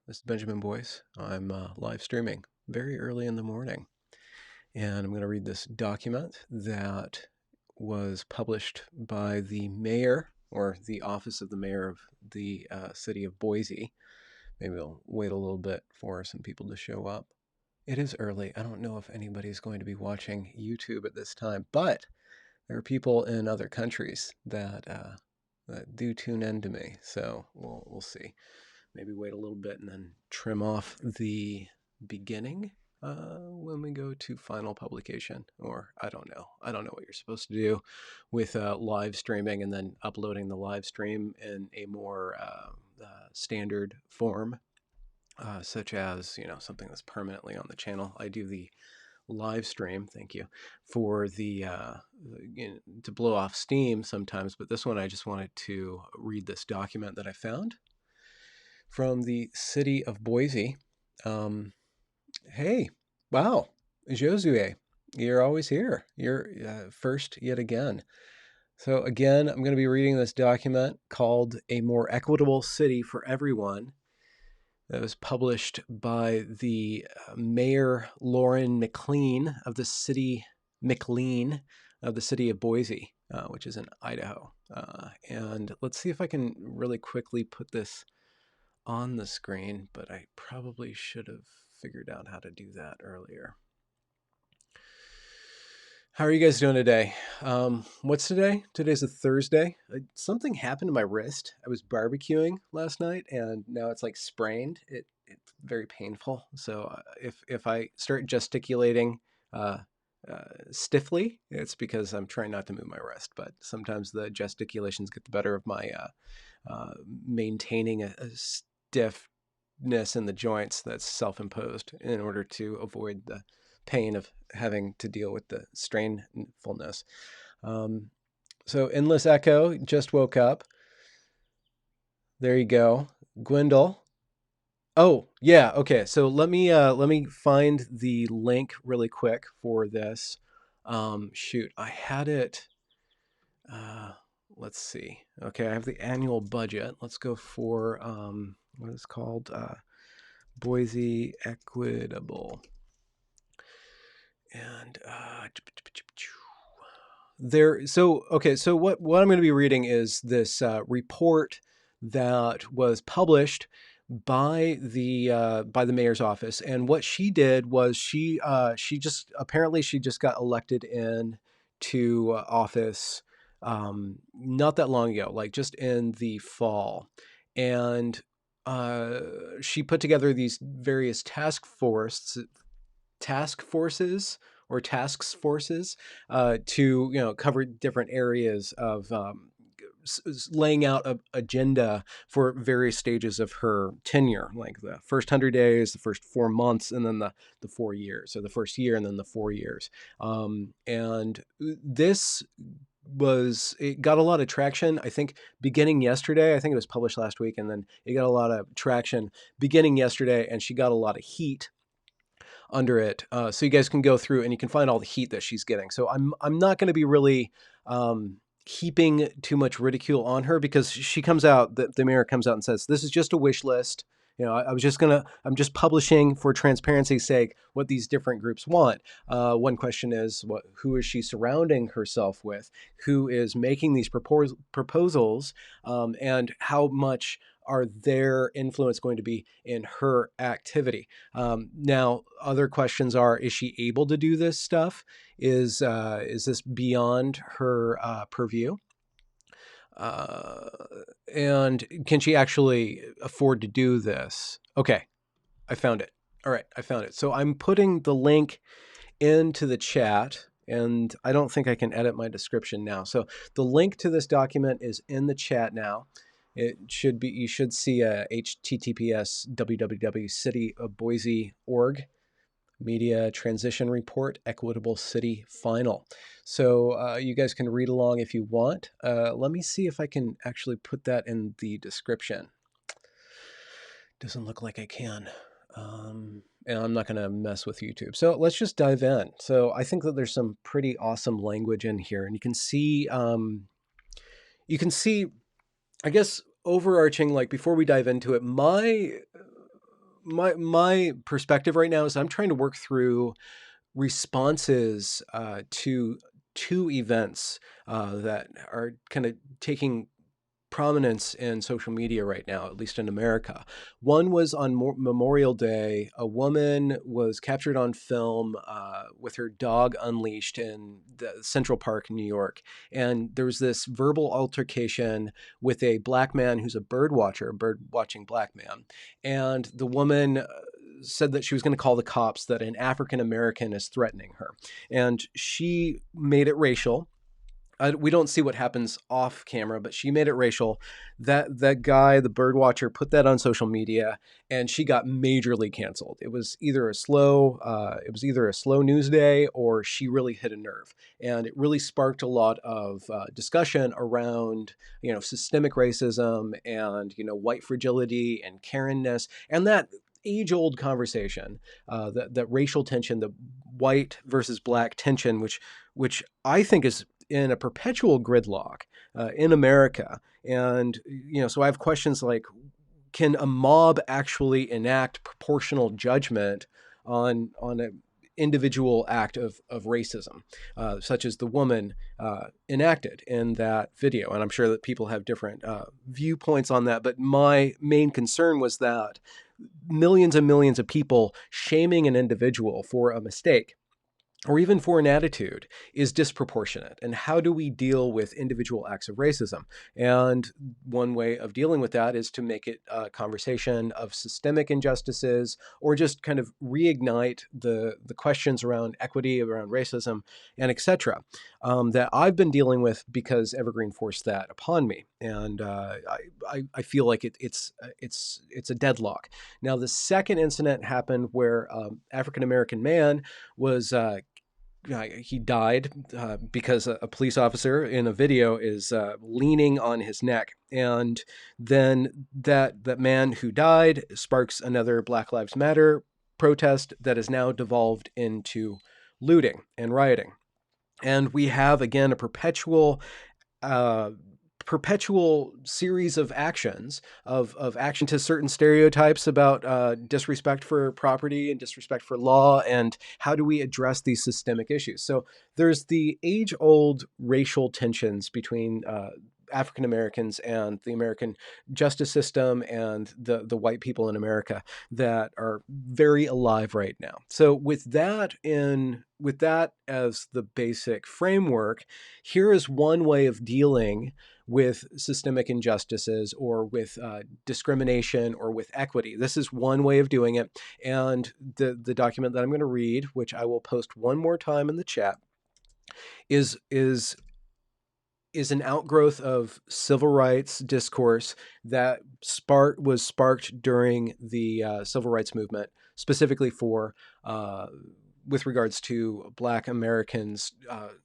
This is Benjamin Boyce. I'm live streaming very early in the morning, and I'm going to read this document that was published by the mayor or the office of the mayor of the city of Boise. Maybe we'll wait a little bit for some people to show up. It is early. I don't know if anybody's going to be watching YouTube at this time, but there are people in other countries that do tune in to me, so we'll see. Maybe wait a little bit and then trim off the beginning when we go to final publication. Or I don't know. I don't know what you're supposed to do with live streaming and then uploading the live stream in a more standard form, such as something that's permanently on the channel. I do the live stream, thank you, for the to blow off steam sometimes, but this one I just wanted to read this document that I found from the city of Boise. Hey, wow, Josue, you're always here. You're first yet again. So again, I'm going to be reading this document called A More Equitable City for Everyone that was published by the Mayor Lauren McLean of the city of Boise, which is in Idaho. And let's see if I can really quickly put this on the screen, but I probably should have figured out how to do that earlier. How are you guys doing today? What's today? Today's a Thursday. Something happened to my wrist. I was barbecuing last night, and now it's like sprained. It's very painful. So if I start gesticulating stiffly, it's because I'm trying not to move my wrist. But sometimes the gesticulations get the better of my maintaining a stiffness in the joints that's self-imposed in order to avoid the pain of having to deal with the strainfulness. So Endless Echo just woke up. There you go. Gwendol. Oh, yeah, okay. So let me find the link really quick for this. Shoot, I had it. Let's see. Okay, I have the annual budget. Let's go for what is it called? Boise Equitable. And so what I'm going to be reading is this report that was published by the mayor's office, and what she did was she just got elected in to office not that long ago, like just in the fall, and she put together these various task forces or tasks forces to cover different areas of laying out an agenda for various stages of her tenure, like the first 100 days, the first 4 months, and then the 4 years, so the first year and then the 4 years. And this it got a lot of traction, I think, beginning yesterday. I think it was published last week, and then it got a lot of traction beginning yesterday, and she got a lot of heat under it. So you guys can go through and you can find all the heat that she's getting. So I'm not going to be really heaping too much ridicule on her, because she comes out, the mayor comes out and says, this is just a wish list. I'm just publishing for transparency's sake what these different groups want. One question is, who is she surrounding herself with? Who is making these proposals? And how much are their influence going to be in her activity? Now, other questions are, is she able to do this stuff? Is this beyond her purview? And can she actually afford to do this? Okay, I found it. All right, I found it. So I'm putting the link into the chat, and I don't think I can edit my description now. So the link to this document is in the chat now. It should be, you should see a https www.cityofboise.org Media Transition Report, Equitable City Final. So you guys can read along if you want. Let me see if I can actually put that in the description. Doesn't look like I can. And I'm not going to mess with YouTube. So let's just dive in. So I think that there's some pretty awesome language in here, and you can see, I guess, overarching, like before we dive into it, my my perspective right now is I'm trying to work through responses to two events that are kind of taking prominence in social media right now, at least in America. One was on Memorial Day. A woman was captured on film with her dog unleashed in the Central Park, New York. And there was this verbal altercation with a black man who's a bird watcher, a bird watching black man. And the woman said that she was going to call the cops, that an African American is threatening her. And she made it racial. We don't see what happens off camera, but she made it racial. That guy, the bird watcher, put that on social media, and she got majorly canceled. It was either a slow news day, or she really hit a nerve, and it really sparked a lot of discussion around systemic racism and white fragility and Karenness, and that age-old conversation, that racial tension, the white versus black tension, which I think is in a perpetual gridlock in America. And, so I have questions like, can a mob actually enact proportional judgment on an individual act of racism, such as the woman enacted in that video? And I'm sure that people have different viewpoints on that. But my main concern was that millions and millions of people shaming an individual for a mistake or even for an attitude is disproportionate. And how do we deal with individual acts of racism? And one way of dealing with that is to make it a conversation of systemic injustices, or just kind of reignite the questions around equity, around racism, and etc. That I've been dealing with because Evergreen forced that upon me. And I feel like it's a deadlock. Now, the second incident happened where African American man was he died because a police officer in a video is leaning on his neck. And then that man who died sparks another Black Lives Matter protest that has now devolved into looting and rioting. And we have, again, a uh, perpetual series of actions of action to certain stereotypes about disrespect for property and disrespect for law, and how do we address these systemic issues. So there's the age-old racial tensions between African Americans and the American justice system and the white people in America that are very alive right now. So with that as the basic framework, here is one way of dealing with systemic injustices, or with discrimination, or with equity. This is one way of doing it. And the document that I'm going to read, which I will post one more time in the chat, is an outgrowth of civil rights discourse that was sparked during the civil rights movement, specifically for with regards to Black Americans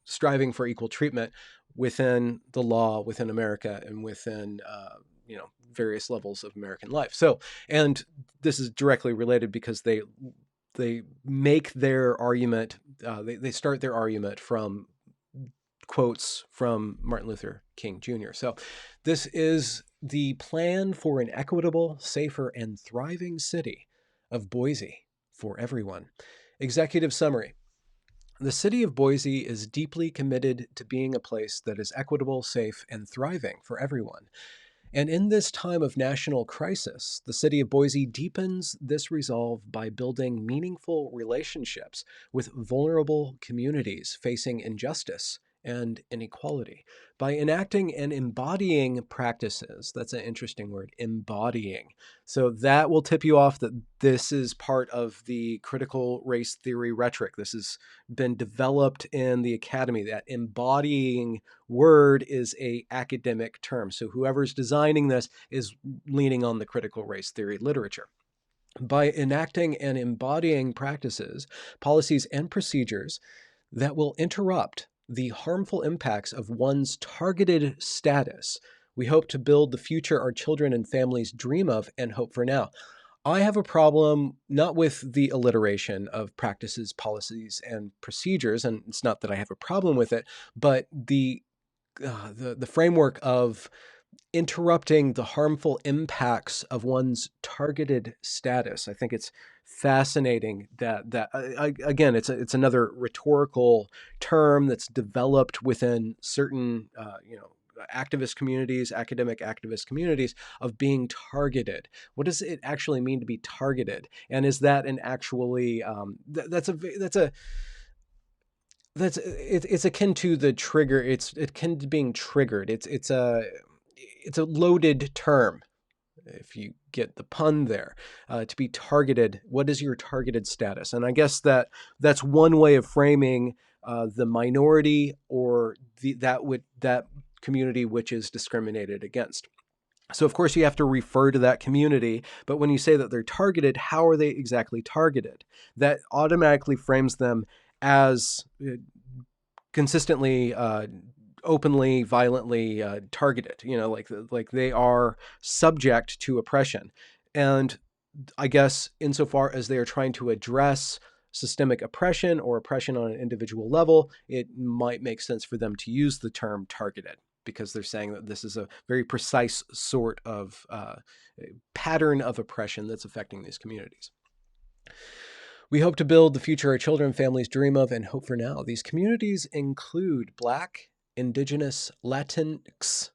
striving for equal treatment within the law, within America, and within various levels of American life. So, and this is directly related because they make their argument, they start their argument from quotes from Martin Luther King Jr. So this is the plan for an equitable, safer, and thriving city of Boise for everyone. Executive summary. The city of Boise is deeply committed to being a place that is equitable, safe, and thriving for everyone. And in this time of national crisis, the city of Boise deepens this resolve by building meaningful relationships with vulnerable communities facing injustice and inequality, by enacting and embodying practices. That's an interesting word, embodying. So that will tip you off that this is part of the critical race theory rhetoric. This has been developed in the academy. That embodying word is a academic term. So whoever's designing this is leaning on the critical race theory literature. By enacting and embodying practices, policies, and procedures that will interrupt the harmful impacts of one's targeted status, we hope to build the future our children and families dream of and hope for now. I have a problem not with the alliteration of practices, policies, and procedures, and it's not that I have a problem with it, but the framework of interrupting the harmful impacts of one's targeted status. I think it's fascinating that again, it's another rhetorical term that's developed within certain activist communities, academic activist communities, of being targeted. What does it actually mean to be targeted? And is that an actually it's akin to the trigger. It's akin to being triggered. It's a loaded term, if you get the pun there. To be targeted, what is your targeted status? And I guess that's one way of framing the minority, or that community which is discriminated against. So of course you have to refer to that community, but when you say that they're targeted, how are they exactly targeted? That automatically frames them as consistently openly, violently targeted. Like they are subject to oppression. And I guess insofar as they are trying to address systemic oppression or oppression on an individual level, it might make sense for them to use the term targeted, because they're saying that this is a very precise sort of pattern of oppression that's affecting these communities. We hope to build the future our children and families dream of and hope for now. These communities include Black, Indigenous, Latinx,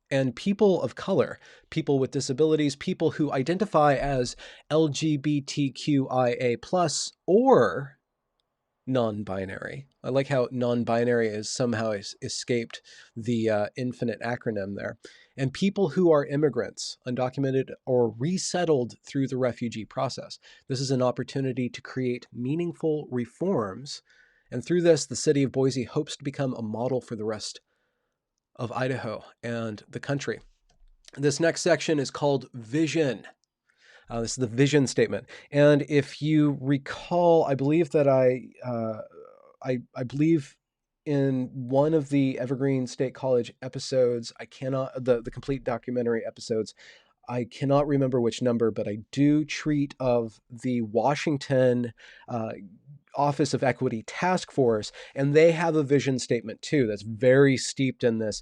and people of color, people with disabilities, people who identify as LGBTQIA+, or non-binary. I like how non-binary is somehow escaped the infinite acronym there. And people who are immigrants, undocumented, or resettled through the refugee process. This is an opportunity to create meaningful reforms. And through this, the city of Boise hopes to become a model for the rest of Idaho and the country. This next section is called Vision. This is the vision statement. And if you recall, I believe that I believe in one of the Evergreen State College episodes, I cannot, the complete documentary episodes, I cannot remember which number, but I do treat of the Washington Office of Equity Task Force, and they have a vision statement too that's very steeped in this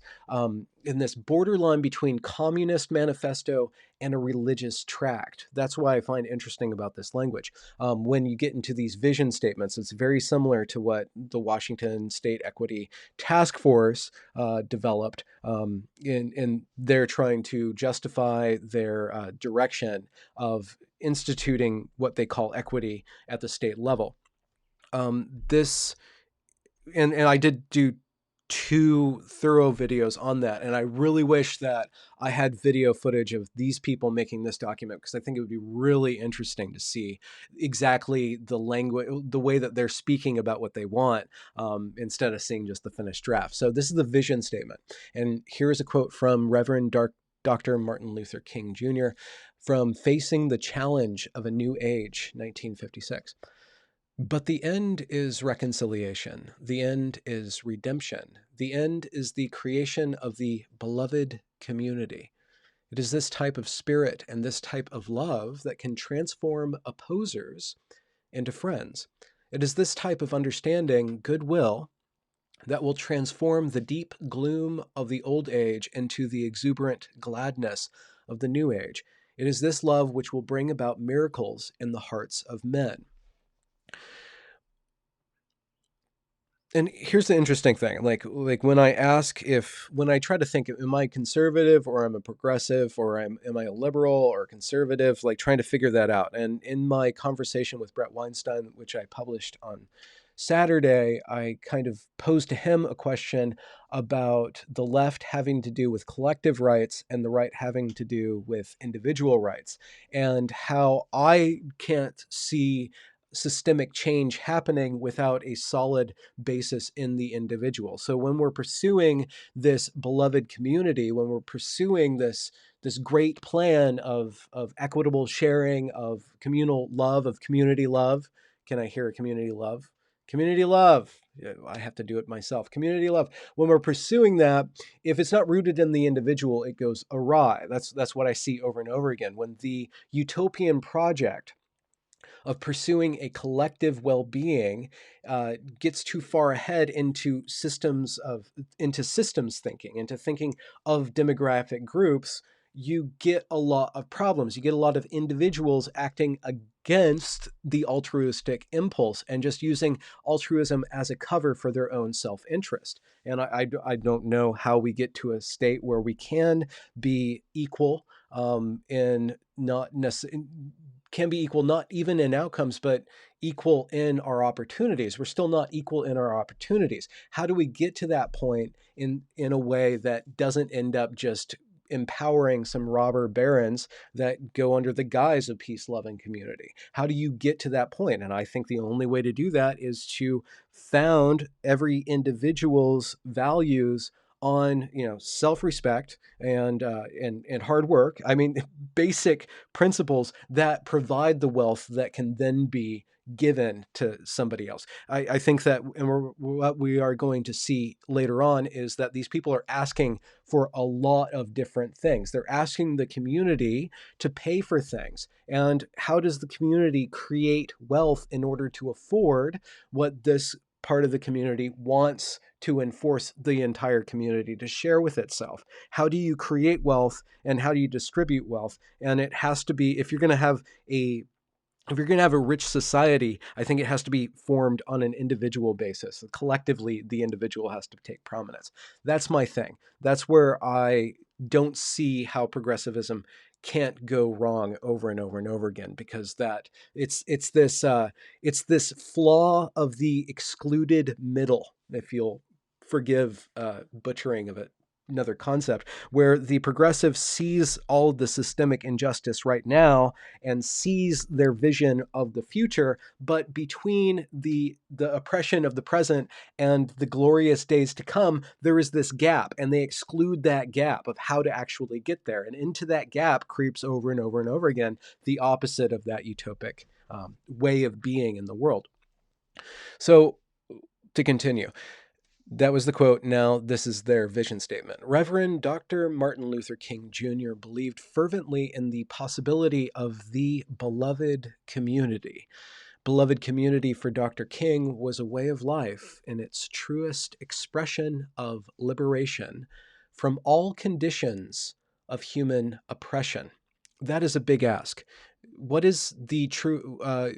borderline between communist manifesto and a religious tract. That's why I find interesting about this language. When you get into these vision statements, it's very similar to what the Washington State Equity Task Force developed, in they're trying to justify their direction of instituting what they call equity at the state level. This and I did do 2 thorough videos on that, and I really wish that I had video footage of these people making this document, because I think it would be really interesting to see exactly the language, the way that they're speaking about what they want, instead of seeing just the finished draft. So this is the vision statement, and here's a quote from Reverend Dr. Martin Luther King Jr. from Facing the Challenge of a New Age, 1956. But the end is reconciliation. The end is redemption. The end is the creation of the beloved community. It is this type of spirit and this type of love that can transform opposers into friends. It is this type of understanding, goodwill, that will transform the deep gloom of the old age into the exuberant gladness of the new age. It is this love which will bring about miracles in the hearts of men. And here's the interesting thing, like when I try to think, am I conservative or I'm a progressive, or am I a liberal or conservative, like trying to figure that out. And in my conversation with Brett Weinstein, which I published on Saturday, I kind of posed to him a question about the left having to do with collective rights and the right having to do with individual rights, and how I can't see systemic change happening without a solid basis in the individual. So when we're pursuing this beloved community, when we're pursuing this great plan of equitable sharing, of communal love, of community love, can I hear a community love? Community love. I have to do it myself. Community love. When we're pursuing that, if it's not rooted in the individual, it goes awry. That's what I see over and over again. When the utopian project of pursuing a collective well-being gets too far ahead into systems thinking, into thinking of demographic groups, you get a lot of problems. You get a lot of individuals acting against the altruistic impulse and just using altruism as a cover for their own self-interest. And I don't know how we get to a state where we can be equal in not necessarily can be equal not even in outcomes, but equal in our opportunities. We're still not equal in our opportunities. How do we get to that point in a way that doesn't end up just empowering some robber barons that go under the guise of peace, love, and community? How do you get to that point? And I think the only way to do that is to found every individual's values on self-respect and hard work. I mean, basic principles that provide the wealth that can then be given to somebody else. I think that, and what we are going to see later on is that these people are asking for a lot of different things. They're asking the community to pay for things. And how does the community create wealth in order to afford what this part of the community wants to enforce the entire community to share with itself? How do you create wealth and how do you distribute wealth? And it has to be, if you're going to have a rich society, I think it has to be formed on an individual basis. Collectively, the individual has to take prominence. That's my thing. That's where I don't see how progressivism can't go wrong over and over and over again, because that it's this flaw of the excluded middle, if you'll forgive butchering of it. Another concept where the progressive sees all the systemic injustice right now and sees their vision of the future, but between the oppression of the present and the glorious days to come, there is this gap, and they exclude that gap of how to actually get there. And into that gap creeps over and over and over again the opposite of that utopic way of being in the world. So to continue, that was the quote. Now, this is their vision statement. Reverend Dr. Martin Luther King Jr. believed fervently in the possibility of the beloved community. Beloved community for Dr. King was a way of life in its truest expression of liberation from all conditions of human oppression. That is a big ask. What is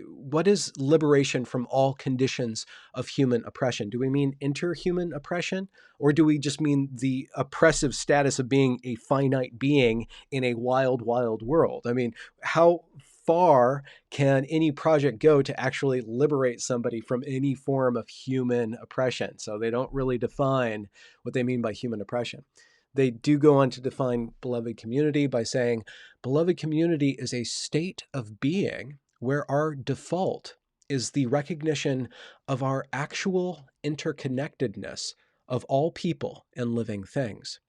what is liberation from all conditions of human oppression? Do we mean interhuman oppression, or do we just mean the oppressive status of being a finite being in a wild, wild world? I mean, how far can any project go to actually liberate somebody from any form of human oppression? So they don't really define what they mean by human oppression. They do go on to define beloved community by saying, beloved community is a state of being where our default is the recognition of our actual interconnectedness of all people and living things.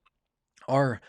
Our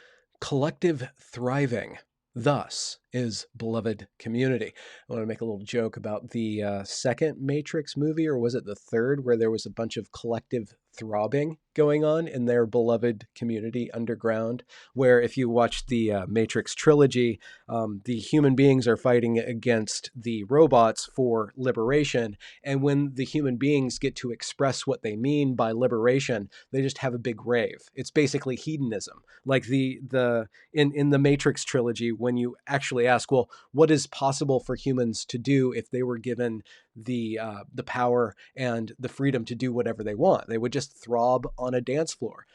collective thriving, thus, is beloved community. I want to make a little joke about the second Matrix movie, or was it the third, where there was a bunch of collective throbbing going on in their beloved community underground, where if you watch the Matrix trilogy, the human beings are fighting against the robots for liberation. And when the human beings get to express what they mean by liberation, they just have a big rave. It's basically hedonism. Like in the Matrix trilogy, when you actually ask, well, what is possible for humans to do if they were given the power and the freedom to do whatever they want? They would just throb on a dance floor.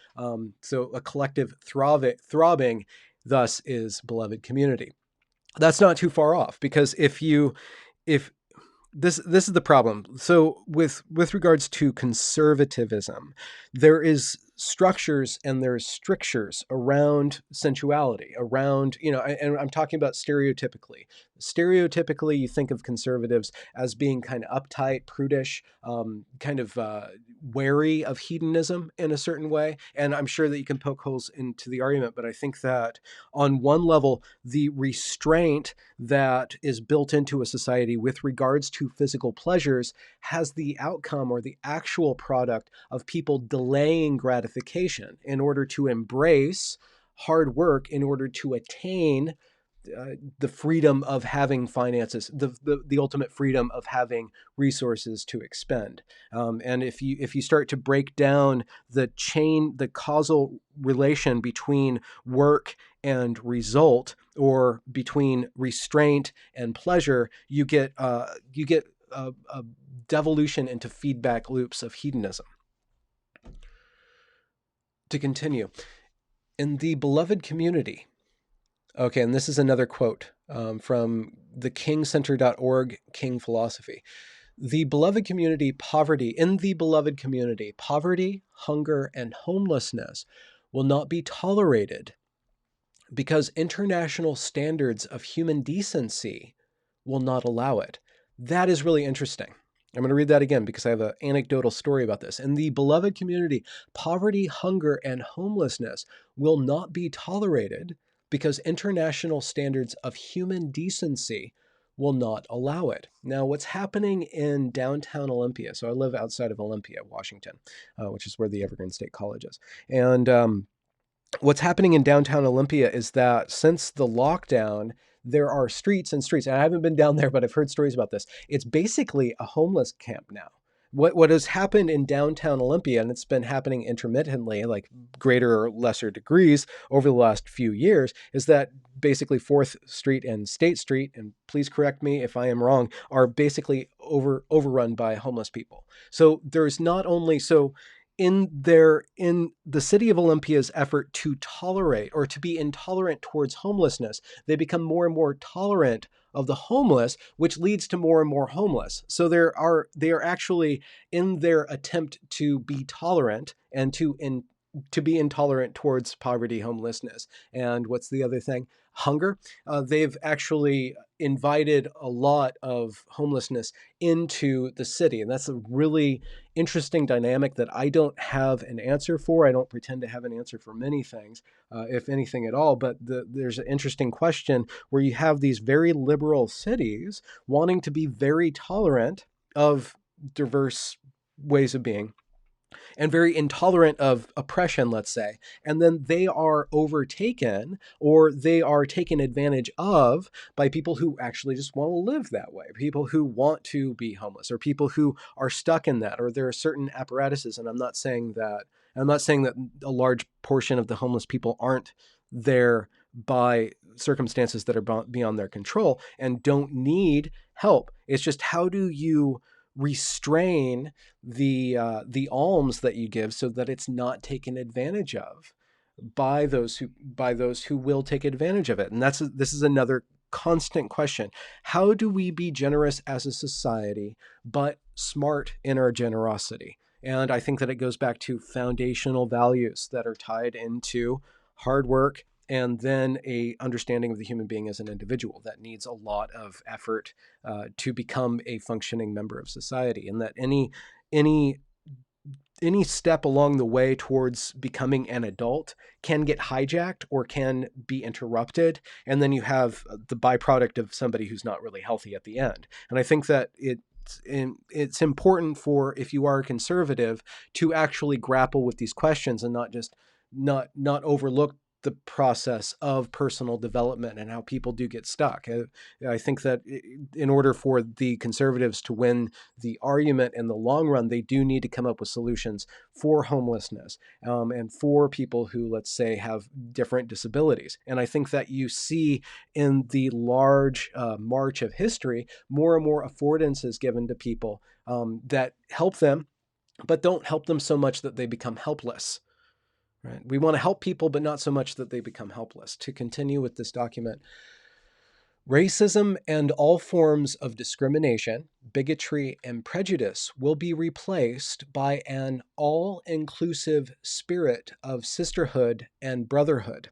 So a collective throbbing, thus, is beloved community. That's not too far off, because if this is the problem. So with regards to conservatism, there is structures and there's strictures around sensuality, around, and I'm talking about stereotypically. Stereotypically, you think of conservatives as being kind of uptight, prudish, kind of wary of hedonism in a certain way. And I'm sure that you can poke holes into the argument, but I think that on one level, the restraint that is built into a society with regards to physical pleasures has the outcome or the actual product of people delaying gratification in order to embrace hard work, in order to attain the freedom of having finances, the ultimate freedom of having resources to expend. And if you start to break down the causal relation between work and result, or between restraint and pleasure, you get a devolution into feedback loops of hedonism. To continue, in the beloved community. Okay, and this is another quote from the kingcenter.org, King Philosophy. The beloved community, in the beloved community, poverty, hunger, and homelessness will not be tolerated because international standards of human decency will not allow it. That is really interesting. I'm going to read that again because I have an anecdotal story about this. In the beloved community, poverty, hunger, and homelessness will not be tolerated because international standards of human decency will not allow it. Now, what's happening in downtown Olympia? So I live outside of Olympia, Washington, which is where the Evergreen State College is. And what's happening in downtown Olympia is that since the lockdown, there are streets and streets. And I haven't been down there, but I've heard stories about this. It's basically a homeless camp now. What has happened in downtown Olympia, and it's been happening intermittently, like greater or lesser degrees over the last few years, is that basically 4th Street and State Street, and please correct me if I am wrong, are basically overrun by homeless people. So there's not only in the city of Olympia's effort to tolerate or to be intolerant towards homelessness, they become more and more tolerant of the homeless, which leads to more and more homeless. So they are actually, in their attempt to be tolerant and to be intolerant towards poverty, homelessness, and what's the other thing? Hunger. They've actually invited a lot of homelessness into the city. And that's a really interesting dynamic that I don't have an answer for. I don't pretend to have an answer for many things, if anything at all. But there's an interesting question where you have these very liberal cities wanting to be very tolerant of diverse ways of being, and very intolerant of oppression, let's say. And then they are overtaken, or they are taken advantage of, by people who actually just want to live that way, people who want to be homeless, or people who are stuck in that, or there are certain apparatuses. And I'm not saying that a large portion of the homeless people aren't there by circumstances that are beyond their control and don't need help. It's just, how do you restrain the alms that you give so that it's not taken advantage of by those who will take advantage of it? And this is another constant question. How do we be generous as a society, but smart in our generosity? And I think that it goes back to foundational values that are tied into hard work, and then a understanding of the human being as an individual that needs a lot of effort to become a functioning member of society. And that any step along the way towards becoming an adult can get hijacked or can be interrupted. And then you have the byproduct of somebody who's not really healthy at the end. And I think that it's important for, if you are a conservative, to actually grapple with these questions and not overlook the process of personal development and how people do get stuck. I think that in order for the conservatives to win the argument in the long run, they do need to come up with solutions for homelessness, and for people who, let's say, have different disabilities. And I think that you see in the large march of history, more and more affordances given to people that help them, but don't help them so much that they become helpless. Right? We want to help people, but not so much that they become helpless. To continue with this document, racism and all forms of discrimination, bigotry, and prejudice will be replaced by an all-inclusive spirit of sisterhood and brotherhood.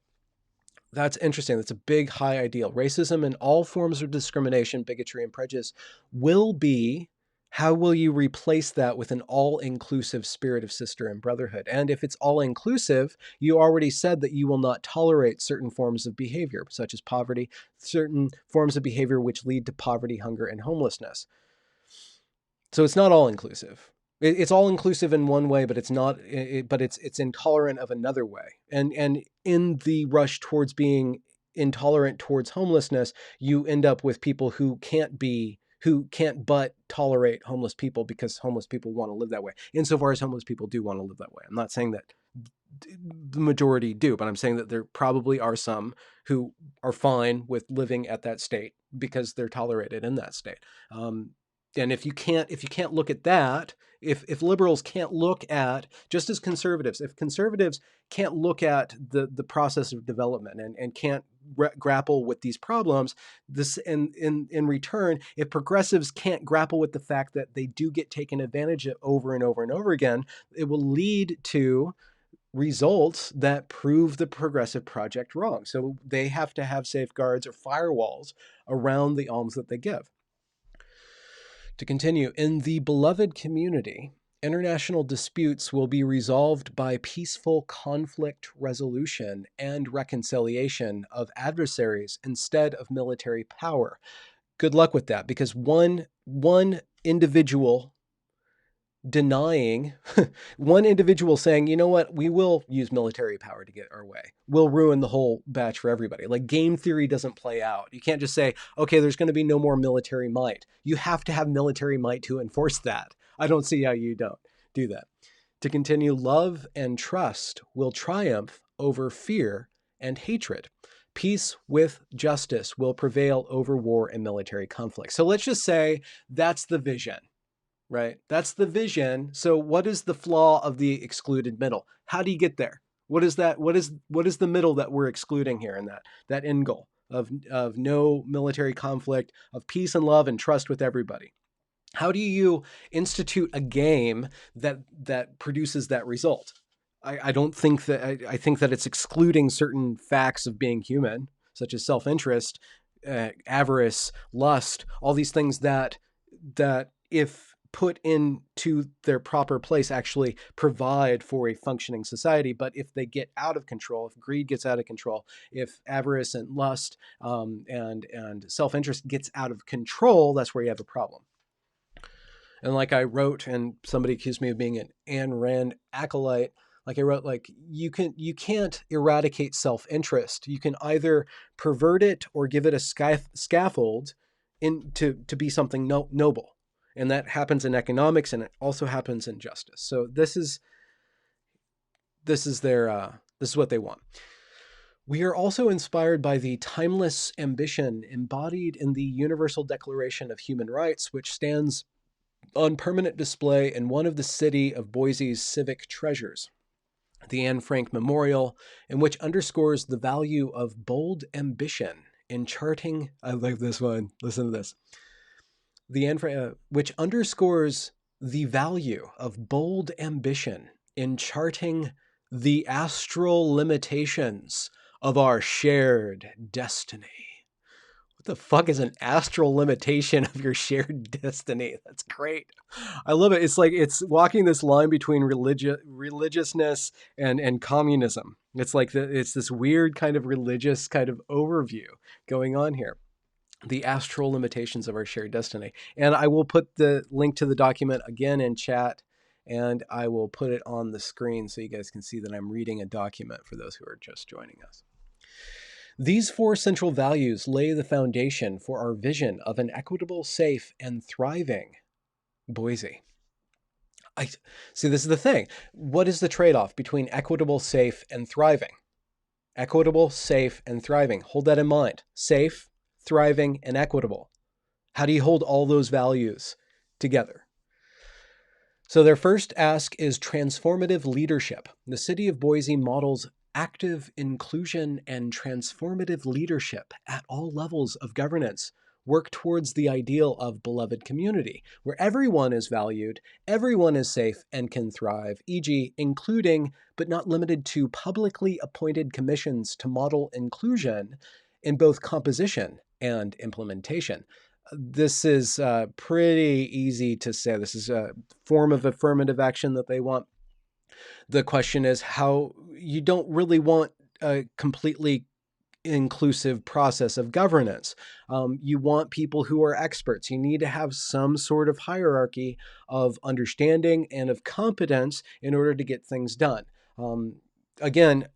That's interesting. That's a big, high ideal. Racism and all forms of discrimination, bigotry, and prejudice will be. How will you replace that with an all-inclusive spirit of sister and brotherhood? And if it's all-inclusive, you already said that you will not tolerate certain forms of behavior, such as poverty, certain forms of behavior which lead to poverty, hunger, and homelessness. So it's not all-inclusive. It's all-inclusive in one way, but it's not. But it's intolerant of another way. And in the rush towards being intolerant towards homelessness, you end up with people who can't but tolerate homeless people because homeless people want to live that way. Insofar as homeless people do want to live that way. I'm not saying that the majority do, but I'm saying that there probably are some who are fine with living at that state because they're tolerated in that state. And if you can't look at that, if liberals can't look at, just as conservatives, if conservatives can't look at the process of development and can't grapple with these problems, this in return, if progressives can't grapple with the fact that they do get taken advantage of over and over and over again, it will lead to results that prove the progressive project wrong. So they have to have safeguards or firewalls around the alms that they give. To continue, in the beloved community, international disputes will be resolved by peaceful conflict resolution and reconciliation of adversaries instead of military power. Good luck with that, because one individual denying one individual saying, you know what, we will use military power to get our way, will ruin the whole batch for everybody. Like, game theory doesn't play out. You can't just say, okay, there's going to be no more military might. You have to have military might to enforce that. I don't see how you don't do that. To continue, love and trust will triumph over fear and hatred. Peace with justice will prevail over war and military conflict. So let's just say that's the vision. Right? That's the vision. So what is the flaw of the excluded middle? How do you get there? What is that? What is the middle that we're excluding here in that end goal of no military conflict, of peace and love and trust with everybody? How do you institute a game that produces that result? I don't think that I think that it's excluding certain facts of being human, such as self-interest, avarice, lust, all these things that if put into their proper place actually provide for a functioning society. But if they get out of control, if greed gets out of control, if avarice and lust and self-interest gets out of control, that's where you have a problem. And like I wrote, and somebody accused me of being an Ayn Rand acolyte. Like I wrote, like you can't eradicate self-interest. You can either pervert it or give it a scaffold to be something noble. And that happens in economics, and it also happens in justice. So this is what they want. We are also inspired by the timeless ambition embodied in the Universal Declaration of Human Rights, which stands on permanent display in one of the city of Boise's civic treasures, the Anne Frank Memorial, and which underscores the value of bold ambition in charting. I like this one. Listen to this. Which underscores the value of bold ambition in charting the astral limitations of our shared destiny. What the fuck is an astral limitation of your shared destiny? That's great. I love it. It's like it's walking this line between religiousness and communism. It's like it's this weird kind of religious kind of overview going on here. The astral limitations of our shared destiny. And I will put the link to the document again in chat, and I will put it on the screen so you guys can see that I'm reading a document for those who are just joining us. These four central values lay the foundation for our vision of an equitable, safe, and thriving Boise. See, this is the thing. What is the trade-off between equitable, safe, and thriving? Equitable, safe, and thriving. Hold that in mind. Safe, thriving, and equitable. How do you hold all those values together? So their first ask is transformative leadership. The city of Boise models active inclusion and transformative leadership at all levels of governance. Work towards the ideal of beloved community, where everyone is valued, everyone is safe and can thrive, e.g., including but not limited to publicly appointed commissions to model inclusion in both composition and implementation. This is pretty easy to say. This is a form of affirmative action that they want. The question is how you don't really want a completely inclusive process of governance. You want people who are experts. You need to have some sort of hierarchy of understanding and of competence in order to get things done. Again,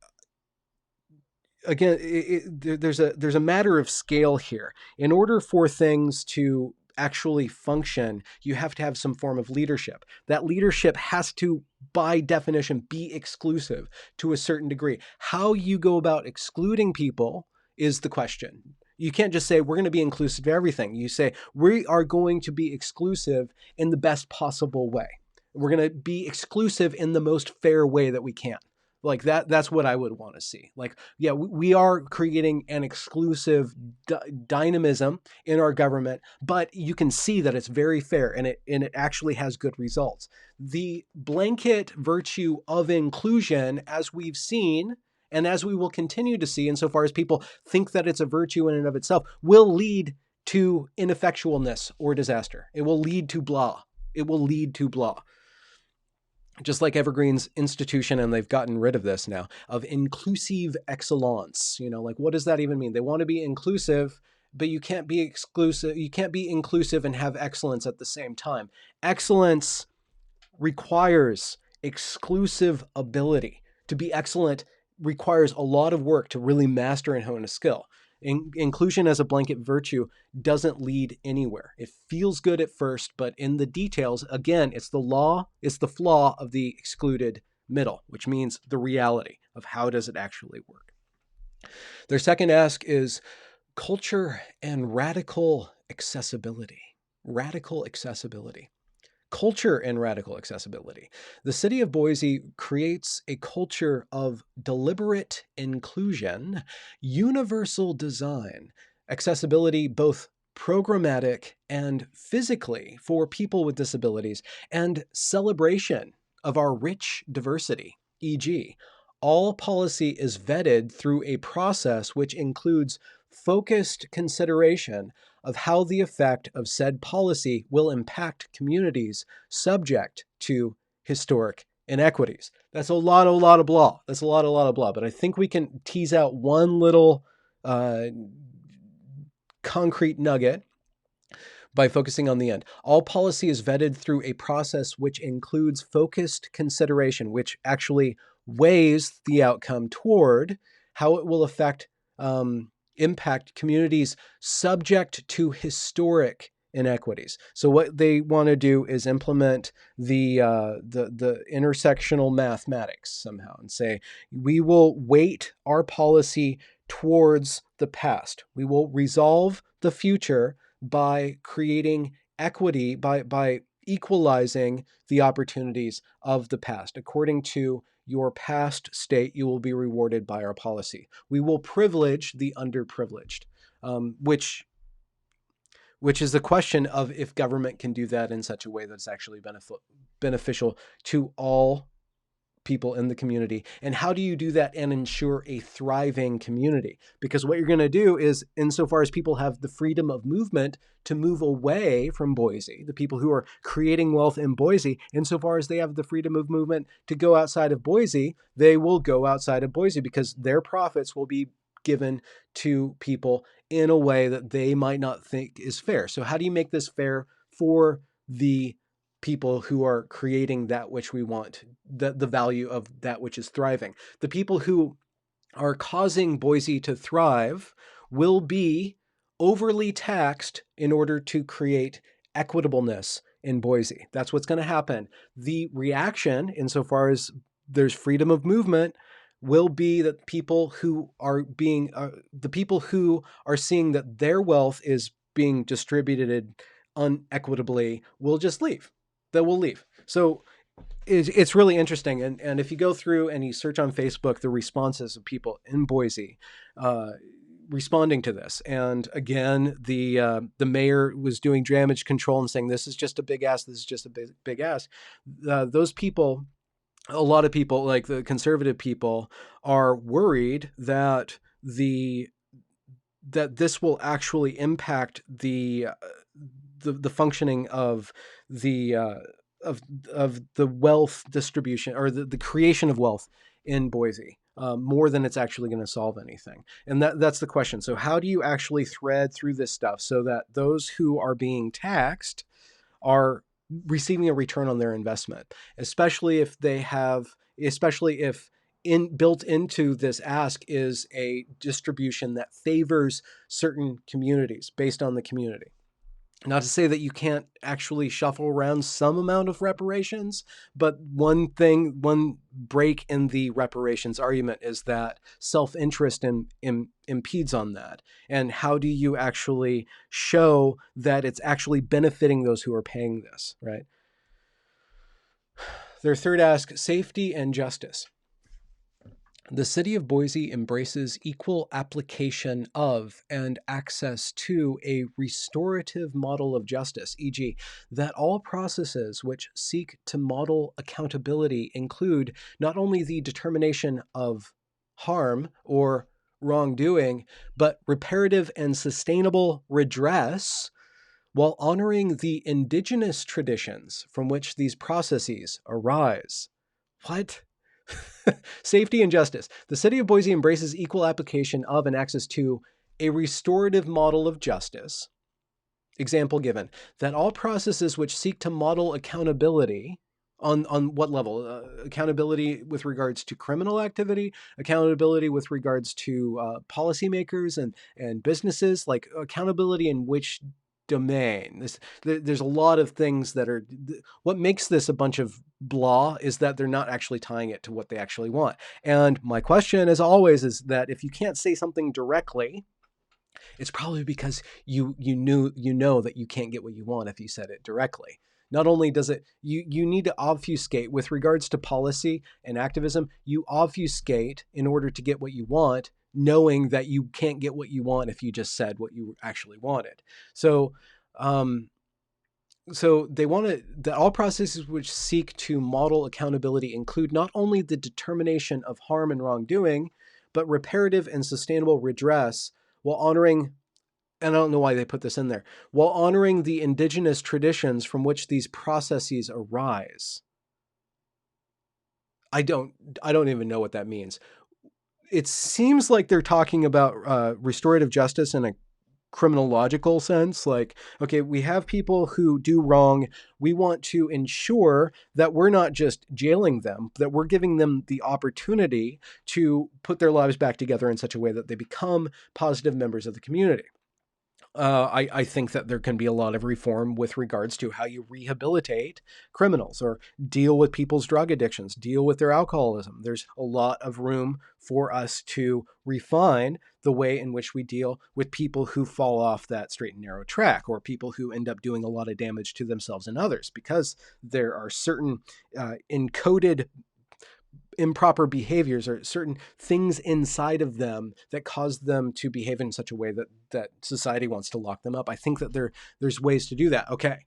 again, there's a matter of scale here. In order for things to actually function, you have to have some form of leadership. That leadership has to, by definition, be exclusive to a certain degree. How you go about excluding people is the question. You can't just say we're going to be inclusive to everything. You say we are going to be exclusive in the best possible way. We're going to be exclusive in the most fair way that we can. Like that's what I would want to see. Like, yeah, we are creating an exclusive dynamism in our government, but you can see that it's very fair, and it actually has good results. The blanket virtue of inclusion, as we've seen, and as we will continue to see, insofar as people think that it's a virtue in and of itself, will lead to ineffectualness or disaster. It will lead to blah. It will lead to blah. Just like Evergreen's institution, and they've gotten rid of this now, of inclusive excellence. Like, what does that even mean? They want to be inclusive, but you can't be exclusive. You can't be inclusive and have excellence at the same time. Excellence requires exclusive ability. To be excellent requires a lot of work to really master and hone a skill. Inclusion as a blanket virtue doesn't lead anywhere. It feels good at first, but in the details, again, it's the flaw of the excluded middle, which means the reality of how does it actually work. Their second ask is culture and radical accessibility. Radical accessibility. Culture and radical accessibility. The city of Boise creates a culture of deliberate inclusion, universal design, accessibility both programmatic and physically for people with disabilities, and celebration of our rich diversity, e.g., all policy is vetted through a process which includes focused consideration of how the effect of said policy will impact communities subject to historic inequities. That's a lot of blah. That's a lot of blah. But I think we can tease out one little concrete nugget by focusing on the end. All policy is vetted through a process which includes focused consideration, which actually weighs the outcome toward how it will impact communities subject to historic inequities. So what they want to do is implement the intersectional mathematics somehow and say we will weight our policy towards the past. We will resolve the future by creating equity, by equalizing the opportunities of the past. According to your past state, you will be rewarded by our policy. We will privilege the underprivileged, which is the question of if government can do that in such a way that's actually beneficial to all people in the community. And how do you do that and ensure a thriving community? Because what you're going to do is, insofar as people have the freedom of movement to move away from Boise, the people who are creating wealth in Boise, insofar as they have the freedom of movement to go outside of Boise, they will go outside of Boise because their profits will be given to people in a way that they might not think is fair. So how do you make this fair for the people who are creating that which we want, the value of that which is thriving? The people who are causing Boise to thrive will be overly taxed in order to create equitableness in Boise. That's what's going to happen. The reaction, insofar as there's freedom of movement, will be that people who are the people who are seeing that their wealth is being distributed unequitably will just leave. They will leave. So it's really interesting. And if you go through and you search on Facebook, the responses of people in Boise responding to this. And again, the mayor was doing damage control and saying, this is just a big ask. This is just a big ask. Those people, a lot of people, like the conservative people, are worried that this will actually impact the functioning of the wealth distribution, or the creation of wealth in Boise, more than it's actually going to solve anything. And that's the question. So how do you actually thread through this stuff so that those who are being taxed are receiving a return on their investment, especially if built into this ask is a distribution that favors certain communities based on the community. Not to say that you can't actually shuffle around some amount of reparations, but one break in the reparations argument is that self-interest impedes on that. And how do you actually show that it's actually benefiting those who are paying this, right? Their third ask, safety and justice. The city of Boise embraces equal application of and access to a restorative model of justice, e.g., that all processes which seek to model accountability include not only the determination of harm or wrongdoing, but reparative and sustainable redress while honoring the indigenous traditions from which these processes arise. What? Safety and justice. The city of Boise embraces equal application of and access to a restorative model of justice. Example given, that all processes which seek to model accountability on what level? Accountability with regards to criminal activity, accountability with regards to policymakers and businesses, like accountability in which domain. There's a lot of things that are, what makes this a bunch of blah is that they're not actually tying it to what they actually want. And my question, as always, is that if you can't say something directly, it's probably because you know that you can't get what you want if you said it directly. Not only does it, you need to obfuscate with regards to policy and activism, you obfuscate in order to get what you want, knowing that you can't get what you want if you just said what you actually wanted. So, so they want to, that all processes which seek to model accountability include not only the determination of harm and wrongdoing, but reparative and sustainable redress while honoring, and I don't know why they put this in there, while honoring the indigenous traditions from which these processes arise. I don't even know what that means. It seems like they're talking about restorative justice in a criminological sense. Like, okay, we have people who do wrong. We want to ensure that we're not just jailing them, that we're giving them the opportunity to put their lives back together in such a way that they become positive members of the community. I think that there can be a lot of reform with regards to how you rehabilitate criminals or deal with people's drug addictions, deal with their alcoholism. There's a lot of room for us to refine the way in which we deal with people who fall off that straight and narrow track, or people who end up doing a lot of damage to themselves and others, because there are certain encoded improper behaviors or certain things inside of them that cause them to behave in such a way that society wants to lock them up. I think that there's ways to do that. Okay.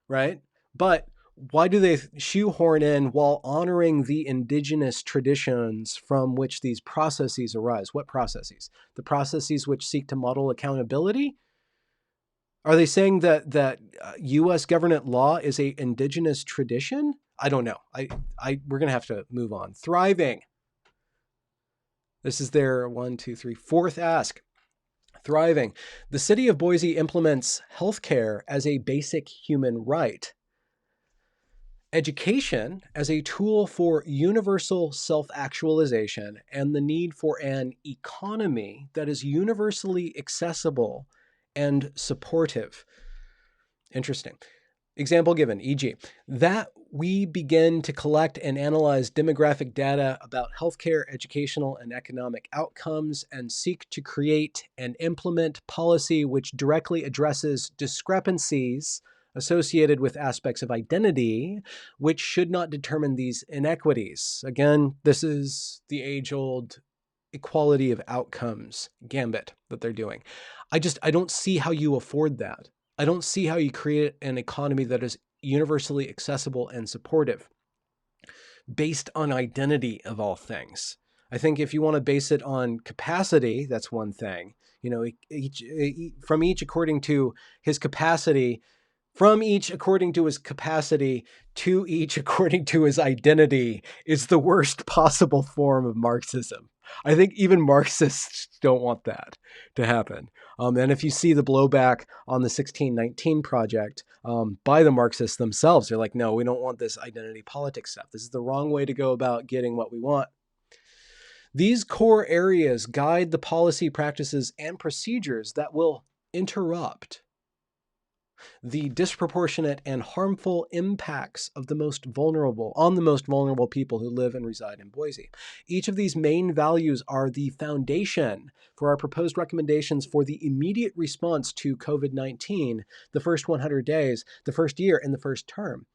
Right. But why do they shoehorn in while honoring the indigenous traditions from which these processes arise? What processes? The processes which seek to model accountability? Are they saying that U.S. government law is a indigenous tradition? I don't know. We're gonna have to move on. Thriving. This is their 4th ask. Thriving. The city of Boise implements healthcare as a basic human right. Education as a tool for universal self-actualization and the need for an economy that is universally accessible and supportive. Interesting. Example given, e.g., that we begin to collect and analyze demographic data about healthcare, educational, and economic outcomes and seek to create and implement policy which directly addresses discrepancies associated with aspects of identity, which should not determine these inequities. Again, this is the age-old equality of outcomes gambit that they're doing. I don't see how you afford that. I don't see how you create an economy that is universally accessible and supportive based on identity of all things. I think if you want to base it on capacity, that's one thing. You know, from each according to his capacity, from each according to his capacity, to each according to his identity is the worst possible form of Marxism. I think even Marxists don't want that to happen. And if you see the blowback on the 1619 project by the Marxists themselves, they're like, no, we don't want this identity politics stuff. This is the wrong way to go about getting what we want. These core areas guide the policy practices and procedures that will interrupt the disproportionate and harmful impacts of the most vulnerable on the most vulnerable people who live and reside in Boise. Each of these main values are the foundation for our proposed recommendations for the immediate response to COVID-19, the first 100 days, the first year, and the first term.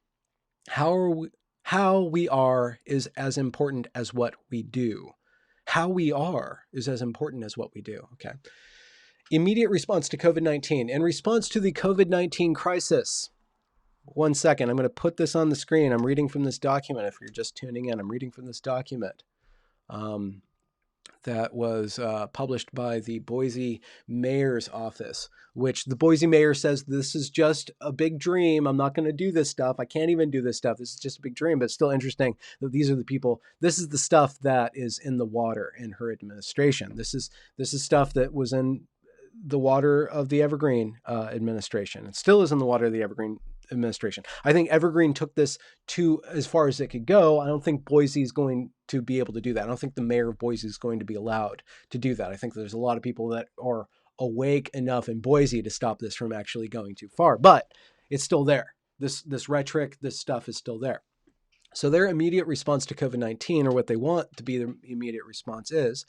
How we are is as important as what we do. How we are is as important as what we do. Okay. Immediate response to COVID-19. In response to the COVID-19 crisis, 1 second, I'm going to put this on the screen. I'm reading from this document. If you're just tuning in, I'm reading from this document that was published by the Boise mayor's office, which the Boise mayor says, this is just a big dream. I'm not going to do this stuff. I can't even do this stuff. This is just a big dream, but it's still interesting that these are the people, this is the stuff that is in the water in her administration. This is stuff that was in the water of the Evergreen administration. It still is in the water of the Evergreen administration. I think Evergreen took this to as far as it could go. I don't think Boise is going to be able to do that. I don't think the mayor of Boise is going to be allowed to do that. I think there's a lot of people that are awake enough in Boise to stop this from actually going too far, but it's still there. This rhetoric, this stuff is still there. So their immediate response to COVID-19, or what they want to be their immediate response, is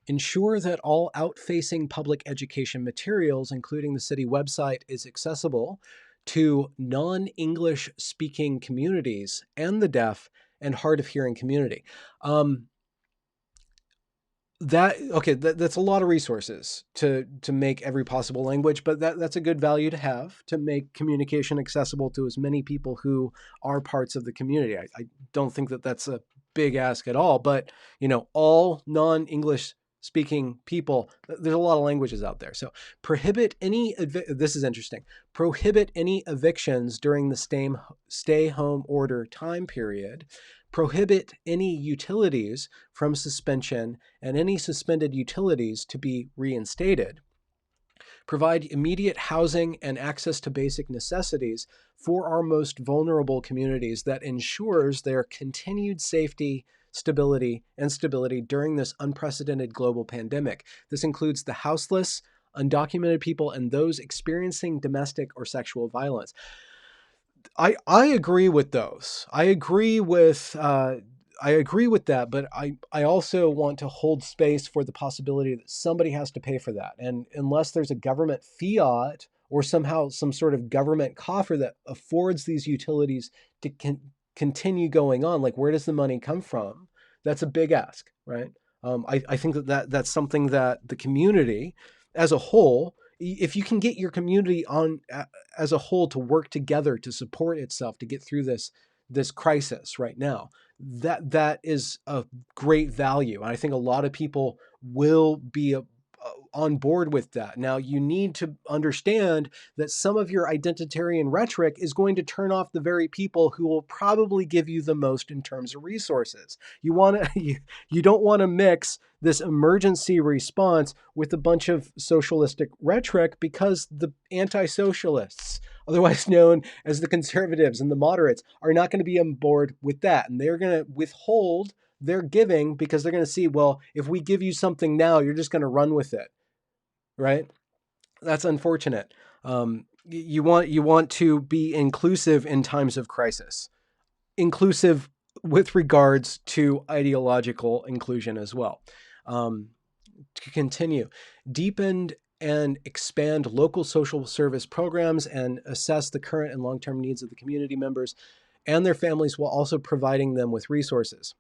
ensure that all out-facing public education materials, including the city website, is accessible to non-English speaking communities and the deaf and hard of hearing community. That's a lot of resources to make every possible language, but that's a good value to have, to make communication accessible to as many people who are parts of the community. I don't think that that's a big ask at all, but all non-English speaking people, there's a lot of languages out there. So this is interesting, prohibit any evictions during the stay home order time period. Prohibit any utilities from suspension and any suspended utilities to be reinstated. Provide immediate housing and access to basic necessities for our most vulnerable communities that ensures their continued safety, stability during this unprecedented global pandemic. This includes the houseless, undocumented people, and those experiencing domestic or sexual violence. I agree with those. I agree with that, but I also want to hold space for the possibility that somebody has to pay for that. And unless there's a government fiat or somehow some sort of government coffer that affords these utilities to continue going on, like where does the money come from? That's a big ask, right? I think that's something that the community as a whole, if you can get your community on as a whole to work together to support itself to get through this crisis right now, that is a great value. And I think a lot of people will be on board with that. Now, you need to understand that some of your identitarian rhetoric is going to turn off the very people who will probably give you the most in terms of resources. You don't want to mix this emergency response with a bunch of socialistic rhetoric, because the anti-socialists, otherwise known as the conservatives and the moderates, are not going to be on board with that. And they're going to withhold their giving because they're going to see, well, if we give you something now, you're just going to run with it. Right? That's unfortunate. You want to be inclusive in times of crisis, inclusive with regards to ideological inclusion as well. To continue, deepened and expand local social service programs and assess the current and long-term needs of the community members and their families while also providing them with resources.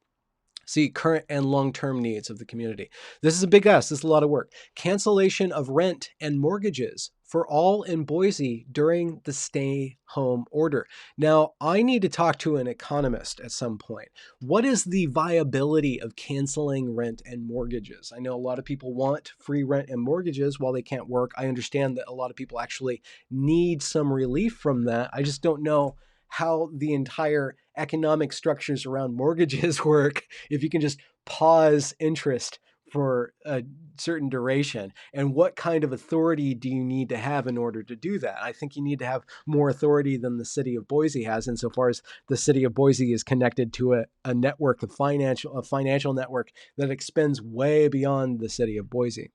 See, current and long-term needs of the community. This is a big ask. This is a lot of work. Cancellation of rent and mortgages for all in Boise during the stay-home order. Now, I need to talk to an economist at some point. What is the viability of canceling rent and mortgages? I know a lot of people want free rent and mortgages while they can't work. I understand that a lot of people actually need some relief from that. I just don't know how the entire economic structures around mortgages work if you can just pause interest for a certain duration, and what kind of authority do you need to have in order to do that? I think you need to have more authority than the city of Boise has, insofar as the city of Boise is connected to a network, a financial network that extends way beyond the city of Boise.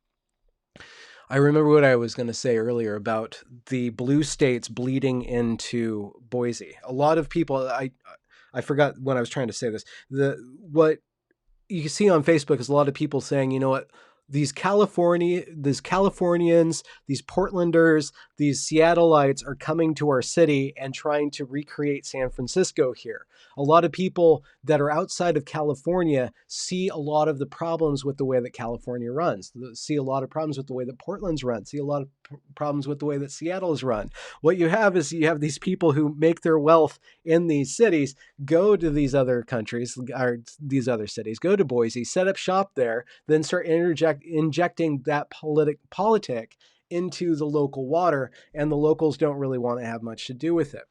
I remember what I was going to say earlier about the blue states bleeding into Boise. A lot of people, I forgot when I was trying to say this. What you can see on Facebook is a lot of people saying, you know what, these Californians, these Portlanders, these Seattleites are coming to our city and trying to recreate San Francisco here. A lot of people that are outside of California see a lot of the problems with the way that California runs, see a lot of problems with the way that Portland's run, see a lot of problems with the way that Seattle's run. What you have is you have these people who make their wealth in these cities, go to these other countries or these other cities, go to Boise, set up shop there, then start injecting that politic into the local water, and the locals don't really want to have much to do with it.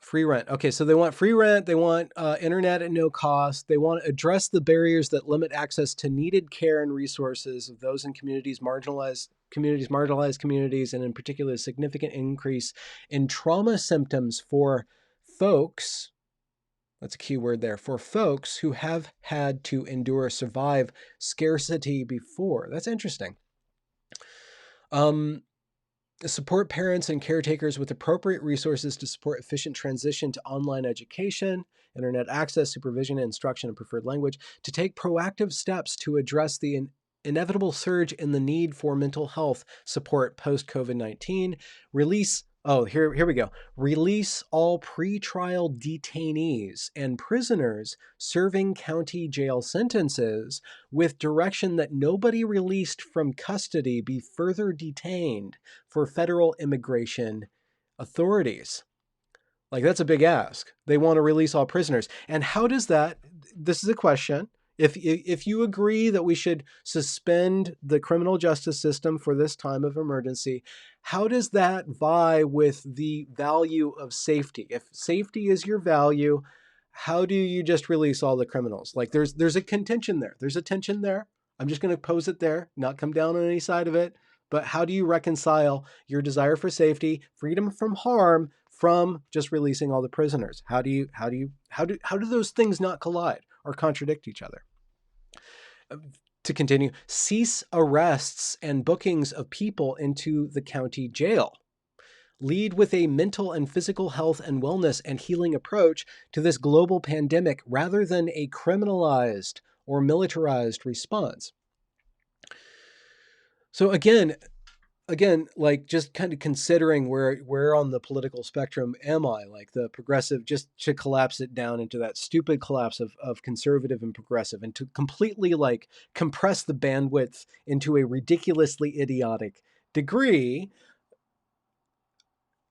Free rent. Okay, so they want free rent. They want internet at no cost. They want to address the barriers that limit access to needed care and resources of those in marginalized communities, and in particular, a significant increase in trauma symptoms for folks. That's a key word there, for folks who have had to survive scarcity before. That's interesting. Support parents and caretakers with appropriate resources to support efficient transition to online education, internet access, supervision, instruction, and preferred language, to take proactive steps to address the inevitable surge in the need for mental health support post-COVID-19, here we go. Release all pretrial detainees and prisoners serving county jail sentences with direction that nobody released from custody be further detained for federal immigration authorities. Like, that's a big ask. They want to release all prisoners. And how does that, this is a question, if you agree that we should suspend the criminal justice system for this time of emergency, how does that vie with the value of safety? If safety is your value, how do you just release all the criminals? Like, there's a contention there. There's a tension there. I'm just going to pose it there, not come down on any side of it. But how do you reconcile your desire for safety, freedom from harm, from just releasing all the prisoners? How do those things not collide or contradict each other? To continue, cease arrests and bookings of people into the county jail. Lead with a mental and physical health and wellness and healing approach to this global pandemic rather than a criminalized or militarized response. So again, like, just kind of considering where on the political spectrum am I? Like, the progressive, just to collapse it down into that stupid collapse of conservative and progressive, and to completely like compress the bandwidth into a ridiculously idiotic degree.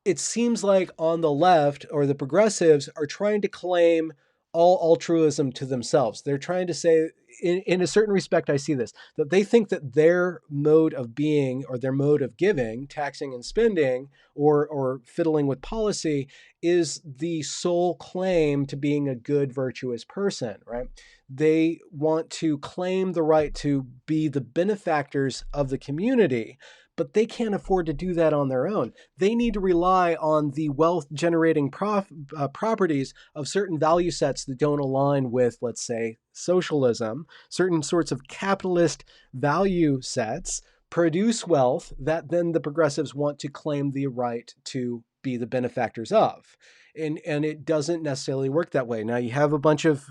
It seems like on the left, or the progressives, are trying to claim all altruism to themselves. They're trying to say, in a certain respect, I see this, that they think that their mode of being, or their mode of giving, taxing and spending, or fiddling with policy, is the sole claim to being a good, virtuous person, right? They want to claim the right to be the benefactors of the community, but they can't afford to do that on their own. They need to rely on the wealth-generating properties of certain value sets that don't align with, let's say, socialism. Certain sorts of capitalist value sets produce wealth that then the progressives want to claim the right to be the benefactors of. And it doesn't necessarily work that way. Now, you have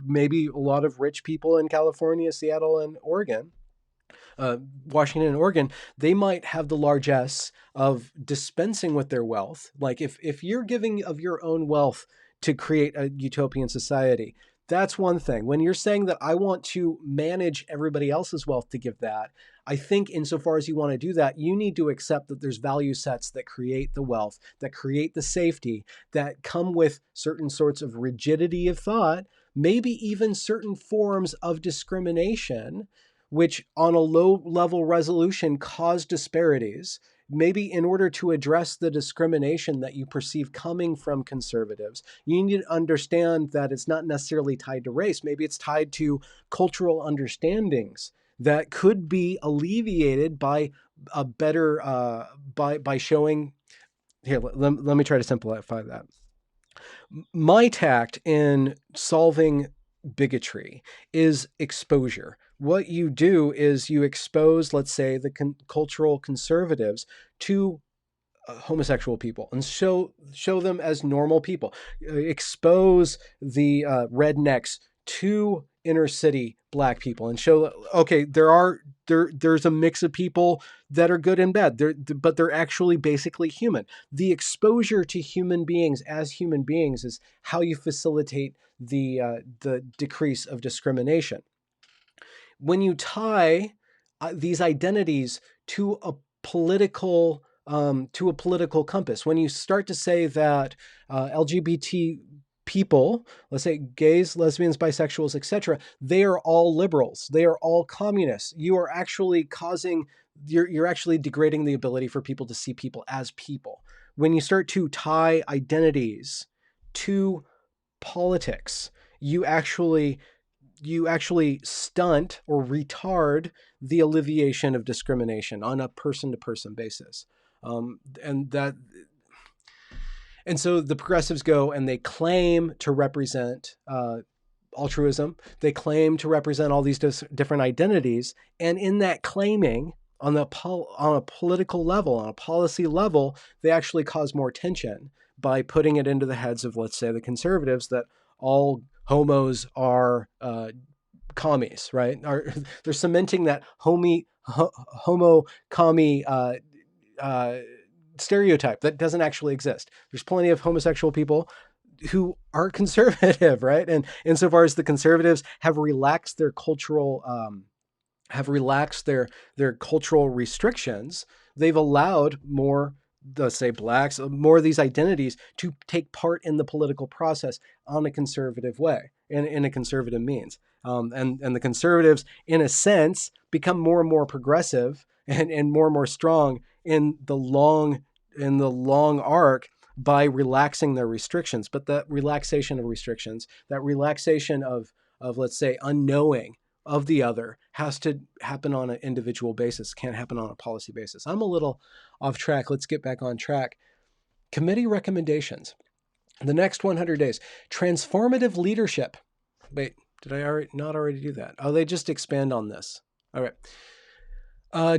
maybe a lot of rich people in California, Seattle, and Oregon, Washington and Oregon. They might have the largesse of dispensing with their wealth. Like, if you're giving of your own wealth to create a utopian society, that's one thing. When you're saying that I want to manage everybody else's wealth to give that, I think insofar as you want to do that, you need to accept that there's value sets that create the wealth, that create the safety, that come with certain sorts of rigidity of thought, maybe even certain forms of discrimination, which on a low level resolution cause disparities. maybe in order to address the discrimination that you perceive coming from conservatives, you need to understand that it's not necessarily tied to race. Maybe it's tied to cultural understandings that could be alleviated by a better, by showing, here, let me try to simplify that. My tact in solving bigotry is exposure. What you do is you expose, let's say, the cultural conservatives to homosexual people and show them as normal people. Expose the rednecks to inner city black people and show, okay, there's a mix of people that are good and bad, but they're actually basically human. The exposure to human beings as human beings is how you facilitate the decrease of discrimination. When you tie these identities to a political compass, when you start to say that LGBT people, let's say gays, lesbians, bisexuals, etc., they are all liberals, they are all communists, you are actually you're actually degrading the ability for people to see people as people. When you start to tie identities to politics, you actually stunt or retard the alleviation of discrimination on a person-to-person basis. And so the progressives go and they claim to represent altruism. They claim to represent all these different identities. And in that claiming, on a political level, on a policy level, they actually cause more tension by putting it into the heads of, let's say, the conservatives that all homos are commies, right? They're cementing that homo commie stereotype that doesn't actually exist. There's plenty of homosexual people who are conservative, right? And insofar as the conservatives have relaxed their cultural restrictions, they've allowed more, let's say, blacks, more of these identities to take part in the political process on a conservative way, in a conservative means. And the conservatives, in a sense, become more and more progressive and more strong in the long arc by relaxing their restrictions. But that relaxation of restrictions, that relaxation of let's say, unknowing of the other, has to happen on an individual basis, can't happen on a policy basis. I'm a little off track. Let's get back on track. Committee recommendations. The next 100 days. Transformative leadership. Wait, did I not already do that? Oh, they just expand on this. All right.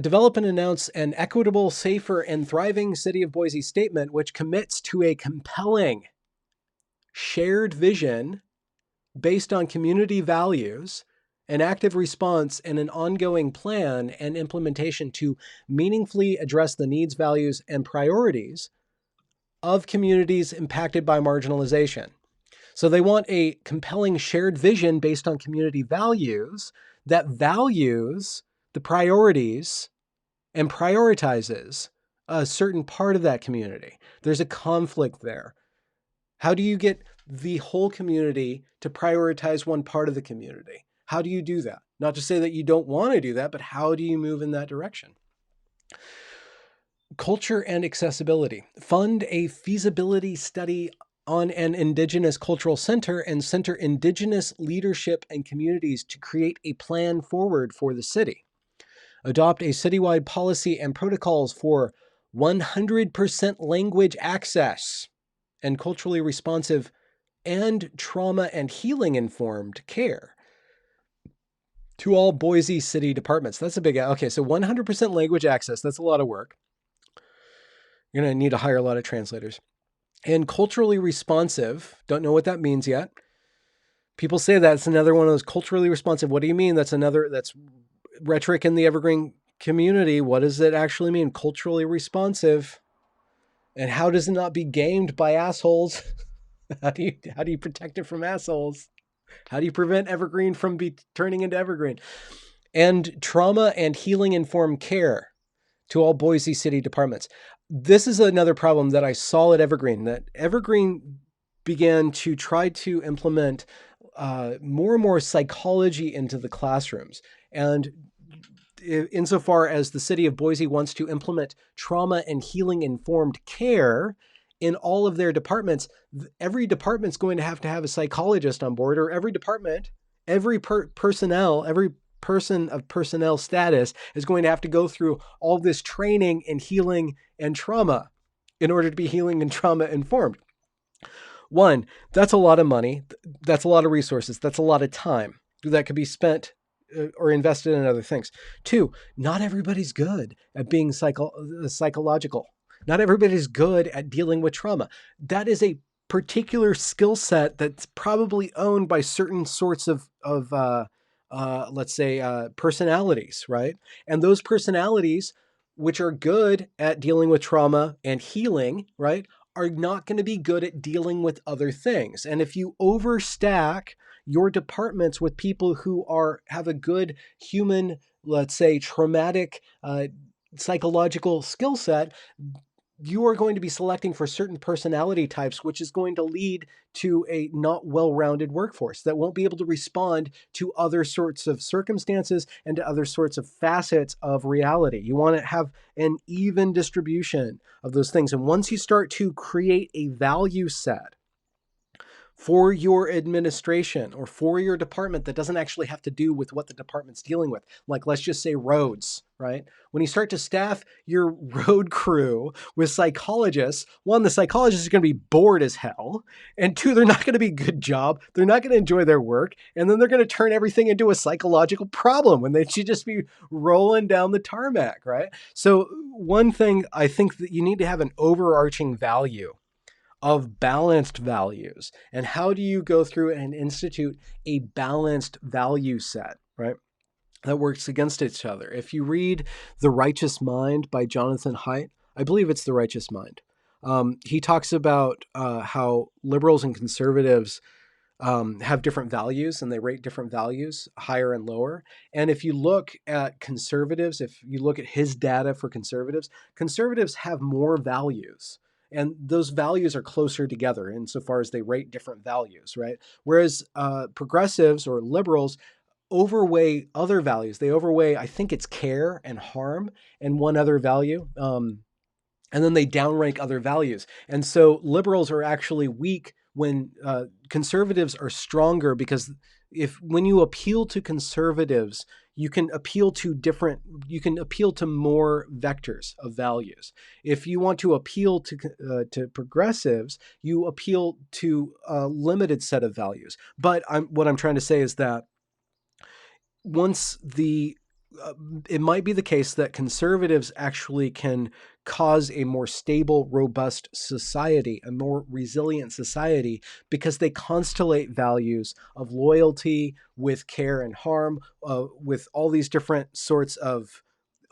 Develop and announce an equitable, safer, and thriving City of Boise statement which commits to a compelling shared vision based on community values, an active response, and an ongoing plan and implementation to meaningfully address the needs, values, and priorities of communities impacted by marginalization. So they want a compelling shared vision based on community values that values the priorities and prioritizes a certain part of that community. There's a conflict there. How do you get the whole community to prioritize one part of the community? How do you do that? Not to say that you don't want to do that, but how do you move in that direction? Culture and accessibility. Fund a feasibility study on an Indigenous cultural center and center Indigenous leadership and communities to create a plan forward for the city. Adopt a citywide policy and protocols for 100% language access and culturally responsive and trauma and healing informed care to all Boise city departments. That's a big, okay, so 100% language access, that's a lot of work. You're going to need to hire a lot of translators. And culturally responsive, don't know what that means yet. People say that's another one of those culturally responsive. What do you mean? That's rhetoric in the evergreen community. What does it actually mean? Culturally responsive. And how does it not be gamed by assholes? How do you protect it from assholes? How do you prevent evergreen from turning into evergreen? And trauma and healing informed care to all Boise city departments. This is another problem that I saw at Evergreen, that Evergreen began to try to implement more and more psychology into the classrooms. And insofar as the city of Boise wants to implement trauma and healing informed care in all of their departments, every department's going to have a psychologist on board, or every department, every personnel, every person of personnel status is going to have to go through all this training in healing and trauma in order to be healing and trauma informed. One, that's a lot of money. That's a lot of resources. That's a lot of time that could be spent or invested in other things. Two, not everybody's good at being psychological. Not everybody's good at dealing with trauma. That is a particular skill set that's probably owned by certain sorts of let's say, personalities, right? And those personalities, which are good at dealing with trauma and healing, right, are not going to be good at dealing with other things. And if you overstack your departments with people who have a good human, let's say, traumatic psychological skill set, you are going to be selecting for certain personality types, which is going to lead to a not well-rounded workforce that won't be able to respond to other sorts of circumstances and to other sorts of facets of reality. You want to have an even distribution of those things. And once you start to create a value set for your administration or for your department that doesn't actually have to do with what the department's dealing with, like let's just say roads, right? When you start to staff your road crew with psychologists, one, the psychologists are going to be bored as hell, and two, they're not going to be a good job. They're not going to enjoy their work, and then they're going to turn everything into a psychological problem when they should just be rolling down the tarmac, right? So one thing, I think that you need to have an overarching value of balanced values. And how do you go through and institute a balanced value set, right, that works against each other? If you read The Righteous Mind by Jonathan Haidt, I believe it's The Righteous Mind, he talks about how liberals and conservatives have different values, and they rate different values higher and lower. And if you look at conservatives, if you look at his data for conservatives, conservatives have more values. And those values are closer together insofar as they rate different values, right? Whereas progressives or liberals overweigh other values. They overweigh, I think it's care and harm and one other value. And then they downrank other values. And so liberals are actually weak when conservatives are stronger, because when you appeal to conservatives, you can appeal to more vectors of values. If you want to appeal to progressives, you appeal to a limited set of values. But what I'm trying to say is that once it might be the case that conservatives actually can cause a more stable, robust society, a more resilient society, because they constellate values of loyalty with care and harm, with all these different sorts of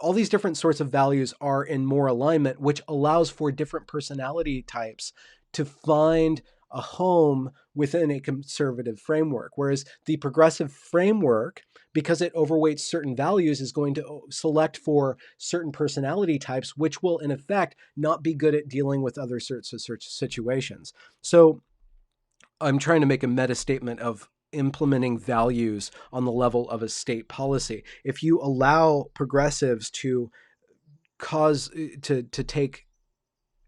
values are in more alignment, which allows for different personality types to find a home within a conservative framework. Whereas the progressive framework, because it overweights certain values, is going to select for certain personality types, which will in effect not be good at dealing with other sorts of situations. So I'm trying to make a meta statement of implementing values on the level of a state policy. If you allow progressives to take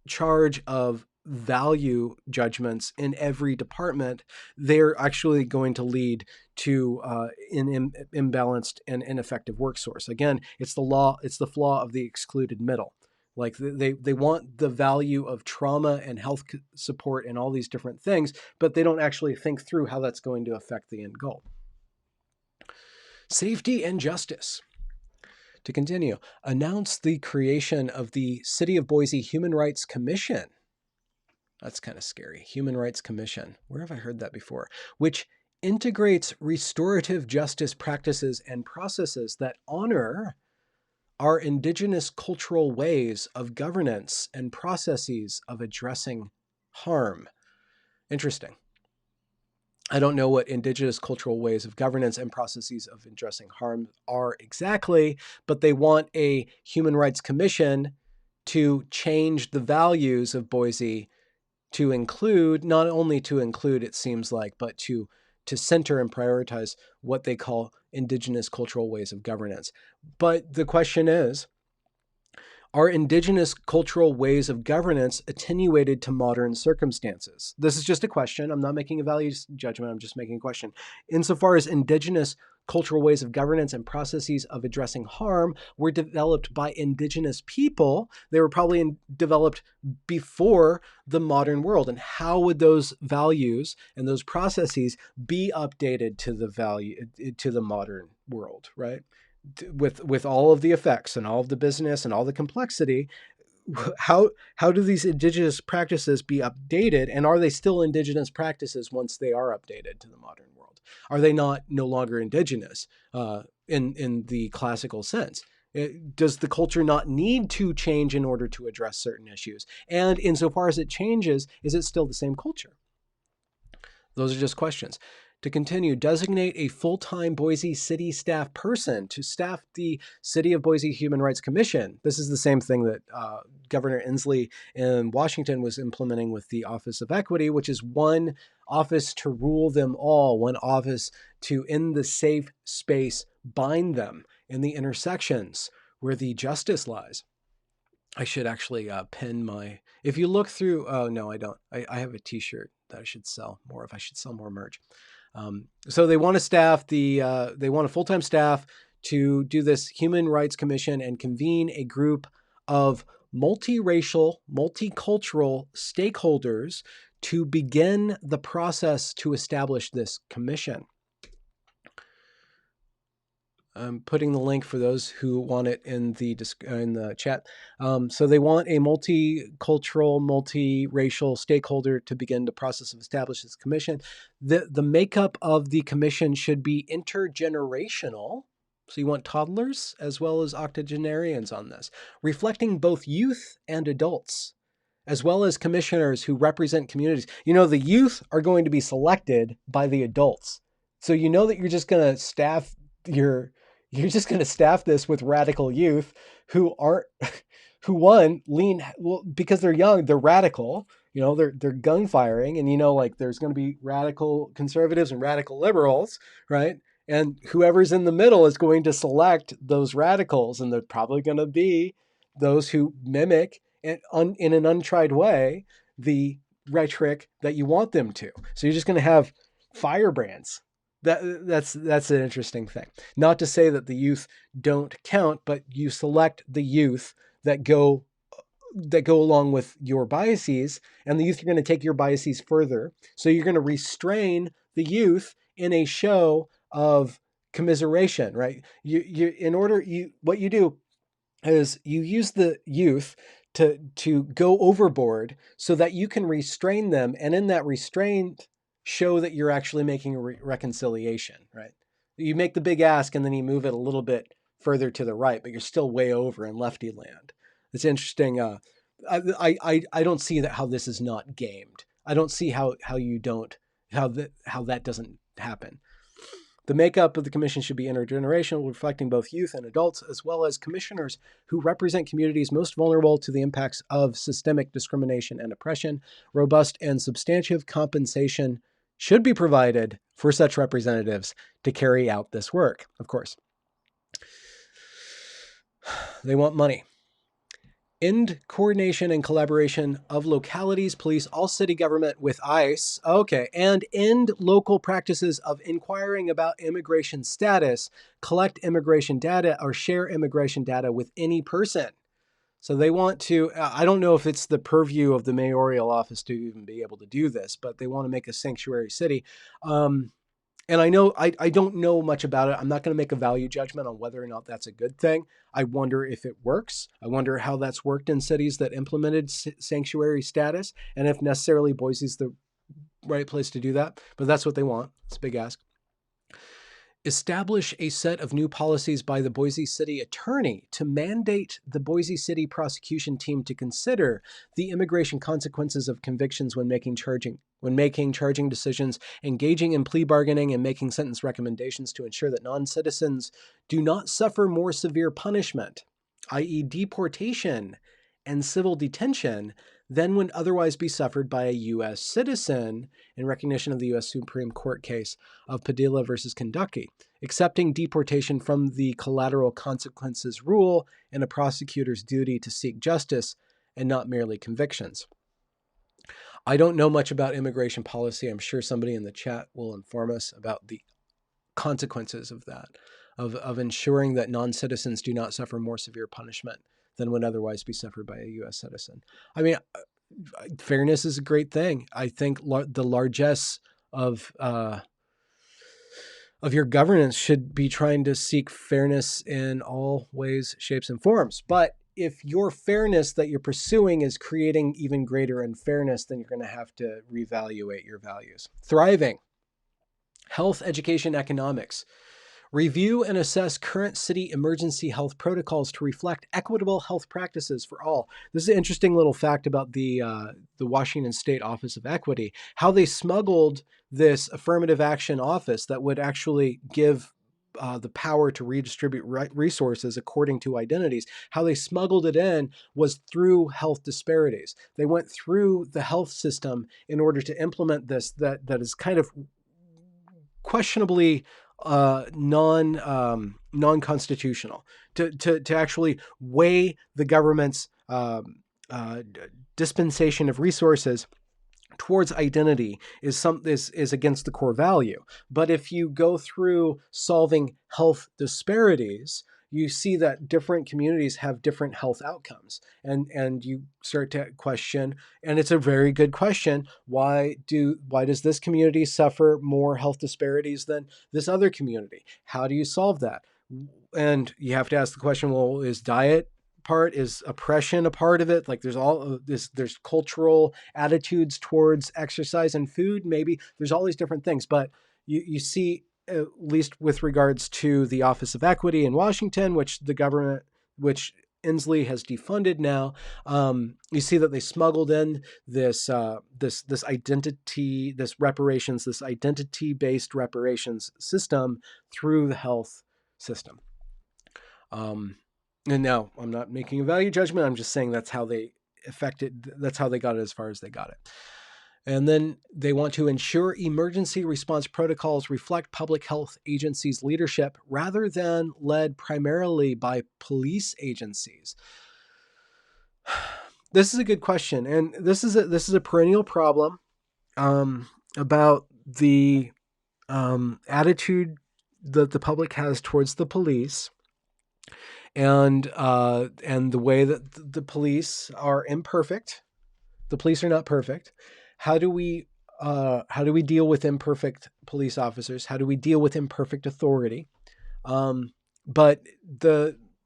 charge of value judgments in every department, they're actually going to lead to an imbalanced and ineffective work source. Again, it's the flaw of the excluded middle. Like they want the value of trauma and health support and all these different things, but they don't actually think through how that's going to affect the end goal. Safety and justice. To continue, announce the creation of the City of Boise Human Rights Commission. That's kind of scary. Human Rights Commission. Where have I heard that before? Which integrates restorative justice practices and processes that honor our indigenous cultural ways of governance and processes of addressing harm. Interesting. I don't know what indigenous cultural ways of governance and processes of addressing harm are exactly, but they want a Human Rights Commission to change the values of Boise to include, not only to include, it seems like, but to center and prioritize what they call indigenous cultural ways of governance. But the question is, are indigenous cultural ways of governance attenuated to modern circumstances? This is just a question. I'm not making a value judgment. I'm just making a question. Insofar as indigenous cultural ways of governance and processes of addressing harm were developed by indigenous people, they were probably developed before the modern world. And how would those values and those processes be updated to the modern world, right? With all of the effects and all of the business and all the complexity, how do these indigenous practices be updated, and are they still indigenous practices once they are updated to the modern world? Are they no longer indigenous in the classical sense? Does the culture not need to change in order to address certain issues? And insofar as it changes, is it still the same culture? Those are just questions. To continue, designate a full-time Boise City staff person to staff the City of Boise Human Rights Commission. This is the same thing that Governor Inslee in Washington was implementing with the Office of Equity, which is one office to rule them all, one office to, in the safe space, bind them in the intersections where the justice lies. I should actually pin my, if you look through, oh no, I don't. I have a t-shirt that I should sell more of. I should sell more merch. So they want they want a full-time staff to do this Human Rights Commission and convene a group of multiracial, multicultural stakeholders to begin the process to establish this commission. I'm putting the link for those who want it in the chat. So they want a multicultural, multiracial stakeholder to begin the process of establishing this commission. The makeup of the commission should be intergenerational. So you want toddlers as well as octogenarians on this, reflecting both youth and adults, as well as commissioners who represent communities. You know, the youth are going to be selected by the adults. So you know that you're just going to staff you're just going to staff this with radical youth who lean, well, because they're young, they're radical, they're gun firing, and like there's going to be radical conservatives and radical liberals, right? And whoever's in the middle is going to select those radicals, and they're probably going to be those who mimic in an untried way the rhetoric that you want them to. So you're just going to have firebrands. That's an interesting thing. Not to say that the youth don't count, but you select the youth that go along with your biases, and the youth are going to take your biases further. So you're going to restrain the youth in a show of commiseration, right? What you do is you use the youth to go overboard so that you can restrain them, and in that restraint show that you're actually making a reconciliation, right? You make the big ask and then you move it a little bit further to the right, but you're still way over in lefty land. It's interesting. I don't see how this is not gamed. I don't see how that doesn't happen. The makeup of the commission should be intergenerational, reflecting both youth and adults, as well as commissioners who represent communities most vulnerable to the impacts of systemic discrimination and oppression. Robust and substantive compensation should be provided for such representatives to carry out this work, of course. They want money. End coordination and collaboration of localities, police, all city government with ICE. Okay. And end local practices of inquiring about immigration status, collect immigration data, or share immigration data with any person. So they want to, I don't know if it's the purview of the mayoral office to even be able to do this, but they want to make a sanctuary city. And I know I don't know much about it. I'm not going to make a value judgment on whether or not that's a good thing. I wonder if it works. I wonder how that's worked in cities that implemented sanctuary status, and if necessarily Boise's the right place to do that. But that's what they want. It's a big ask. Establish a set of new policies by the Boise City Attorney to mandate the Boise City prosecution team to consider the immigration consequences of convictions when making charging decisions, engaging in plea bargaining, and making sentence recommendations to ensure that non-citizens do not suffer more severe punishment, i.e. deportation and civil detention, than would otherwise be suffered by a U.S. citizen in recognition of the U.S. Supreme Court case of Padilla versus Kentucky, accepting deportation from the collateral consequences rule and a prosecutor's duty to seek justice and not merely convictions. I don't know much about immigration policy. I'm sure somebody in the chat will inform us about the consequences of that, of ensuring that non-citizens do not suffer more severe punishment than would otherwise be suffered by a U.S. citizen. I mean, fairness is a great thing. I think the largesse of your governance should be trying to seek fairness in all ways, shapes, and forms. But if your fairness that you're pursuing is creating even greater unfairness, then you're going to have to reevaluate your values. Thriving. Health, education, economics. Review and assess current city emergency health protocols to reflect equitable health practices for all. This is an interesting little fact about the Washington State Office of Equity, how they smuggled this affirmative action office that would actually give the power to redistribute resources according to identities. How they smuggled it in was through health disparities. They went through the health system in order to implement this that is kind of questionably non-constitutional to actually weigh the government's dispensation of resources towards identity is against the core value. But if you go through solving health disparities, you see that different communities have different health outcomes, and you start to question, and it's a very good question, why does this community suffer more health disparities than this other community? How do you solve that? And you have to ask the question, well, is diet part, is oppression a part of it? Like there's cultural attitudes towards exercise and food, maybe there's all these different things, but you see, at least with regards to the Office of Equity in Washington, which Inslee has defunded now, you see that they smuggled in this identity, this identity-based reparations system through the health system. And now I'm not making a value judgment. I'm just saying that's how they got it as far as they got it. And then they want to ensure emergency response protocols reflect public health agencies' leadership rather than led primarily by police agencies. This is a good question, and this is a perennial problem about the attitude that the public has towards the police, and the way that the police are imperfect. The police are not perfect. How do we deal with imperfect police officers? How do we deal with imperfect authority? But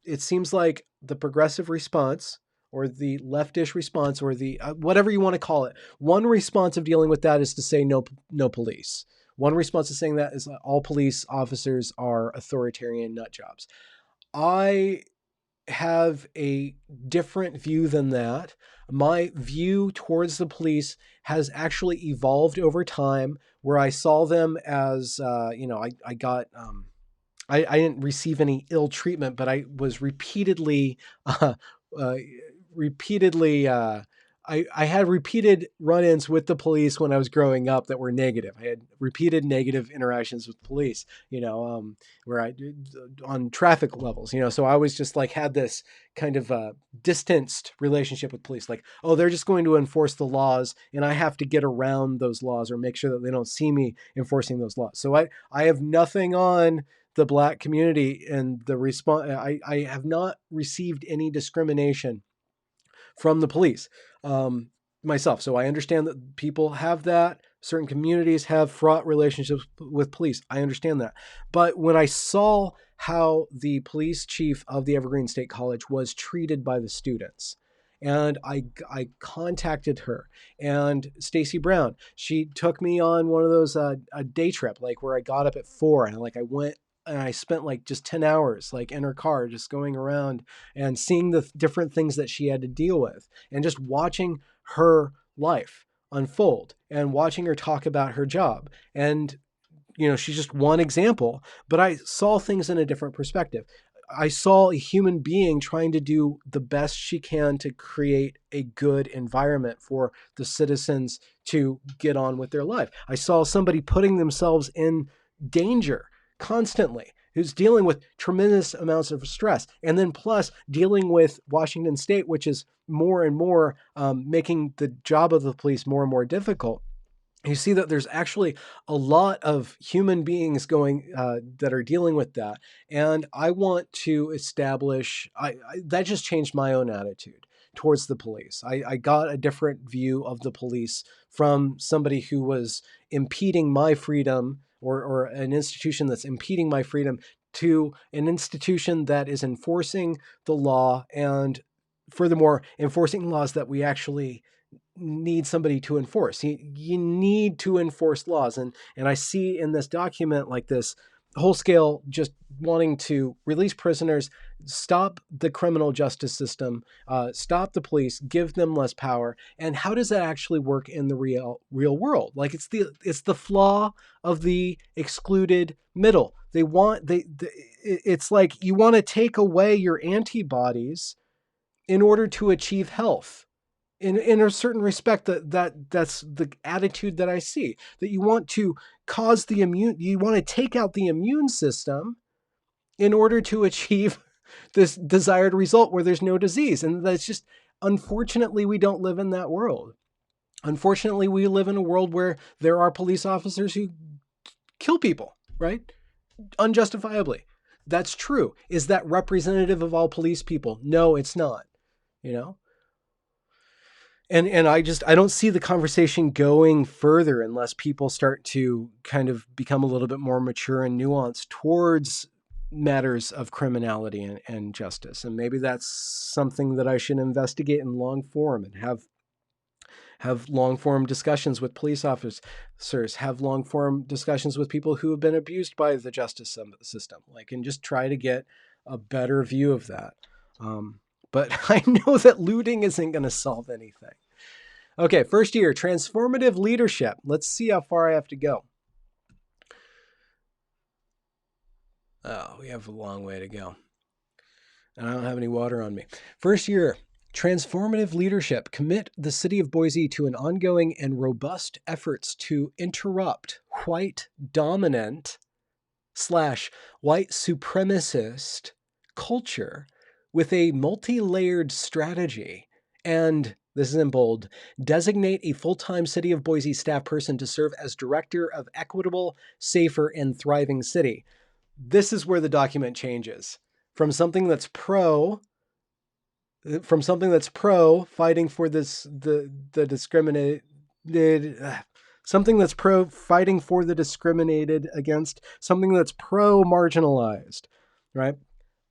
it seems like the progressive response, or the leftish response, or the whatever you want to call it, one response of dealing with that is to say no police. One response to saying that is all police officers are authoritarian nut jobs. I have a different view than that. My view towards the police has actually evolved over time, where I saw them as, I didn't receive any ill treatment, but I was repeatedly, I had repeated run-ins with the police when I was growing up that were negative. I had repeated negative interactions with police, where I on traffic levels, so I was just like had this kind of distanced relationship with police. Like, oh, they're just going to enforce the laws and I have to get around those laws or make sure that they don't see me enforcing those laws. So I have nothing on the Black community, and the response, I have not received any discrimination from the police myself. So I understand that people have that. Certain communities have fraught relationships with police. I understand that. But when I saw how the police chief of the Evergreen State College was treated by the students, and I contacted her, and Stacy Brown, she took me on one of those a day trip, like where I got up at 4 and I went and I spent like just 10 hours like in her car, just going around and seeing the different things that she had to deal with, and just watching her life unfold and watching her talk about her job. And, she's just one example, but I saw things in a different perspective. I saw a human being trying to do the best she can to create a good environment for the citizens to get on with their life. I saw somebody putting themselves in danger constantly, who's dealing with tremendous amounts of stress, and then plus dealing with Washington State, which is more and more making the job of the police more and more difficult. You see that there's actually a lot of human beings going that are dealing with that, and I want to establish. That just changed my own attitude towards the police. I got a different view of the police from somebody who was impeding my freedom, or an institution that's impeding my freedom, to an institution that is enforcing the law, and furthermore enforcing laws that we actually need somebody to enforce. You need to enforce laws. And I see in this document like this whole scale just wanting to release prisoners, stop the criminal justice system, stop the police, give them less power. And how does that actually work in the real world? Like it's the flaw of the excluded middle. It's like you want to take away your antibodies in order to achieve health. In a certain respect, that's the attitude that I see, that you want to you want to take out the immune system in order to achieve this desired result where there's no disease. And that's just, unfortunately, we don't live in that world. Unfortunately, we live in a world where there are police officers who kill people, right? Unjustifiably. That's true. Is that representative of all police people? No, it's not, you know? And I don't see the conversation going further unless people start to kind of become a little bit more mature and nuanced towards matters of criminality and justice. And maybe that's something that I should investigate in long form and have long form discussions with police officers, have long form discussions with people who have been abused by the justice system, and just try to get a better view of that. But I know that looting isn't going to solve anything. Okay, first year, transformative leadership. Let's see how far I have to go. Oh, we have a long way to go. And I don't have any water on me. First year, transformative leadership. Commit the city of Boise to an ongoing and robust efforts to interrupt white dominant / white supremacist culture with a multi-layered strategy, and, this is in bold, designate a full-time City of Boise staff person to serve as director of equitable, safer, and thriving city. This is where the document changes from something that's pro fighting for the discriminated, something that's pro fighting for the discriminated against, something that's pro marginalized, right?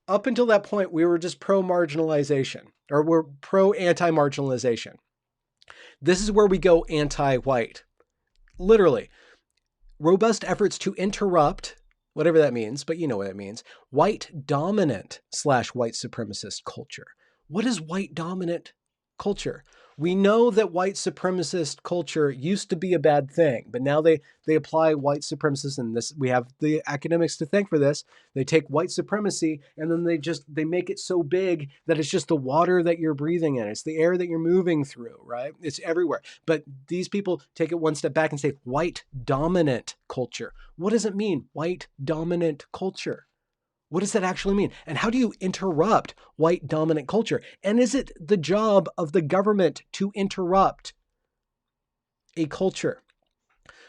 Up until that point, we were just pro-marginalization, or we're pro-anti-marginalization. This is where we go anti-white. Literally. Robust efforts to interrupt, whatever that means, but you know what it means, white dominant / white supremacist culture. What is white dominant culture? We know that white supremacist culture used to be a bad thing, but now they apply white supremacists, and this, we have the academics to thank for this. They take white supremacy and then they make it so big that it's just the water that you're breathing in. It's the air that you're moving through, right? It's everywhere. But these people take it one step back and say white dominant culture. What does it mean, white dominant culture? What does that actually mean? And how do you interrupt white dominant culture? And is it the job of the government to interrupt a culture?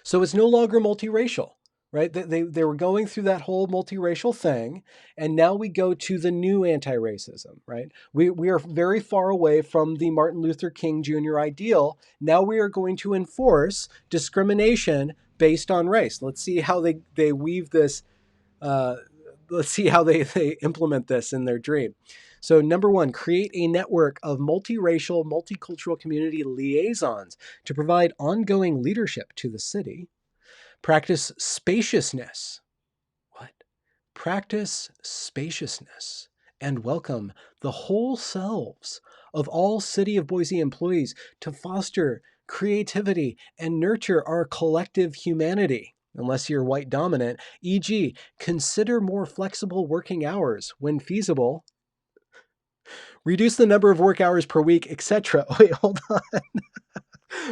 So it's no longer multiracial, right? They were going through that whole multiracial thing, and now we go to the new anti-racism, right? We are very far away from the Martin Luther King Jr. ideal. Now we are going to enforce discrimination based on race. Let's see how they weave this. Let's see how they implement this in their dream. So number one, create a network of multiracial, multicultural community liaisons to provide ongoing leadership to the city. Practice spaciousness. What? Practice spaciousness and welcome the whole selves of all City of Boise employees to foster creativity and nurture our collective humanity. unless you're white dominant, e.g., consider more flexible working hours when feasible, reduce the number of work hours per week, etc. Wait, hold on.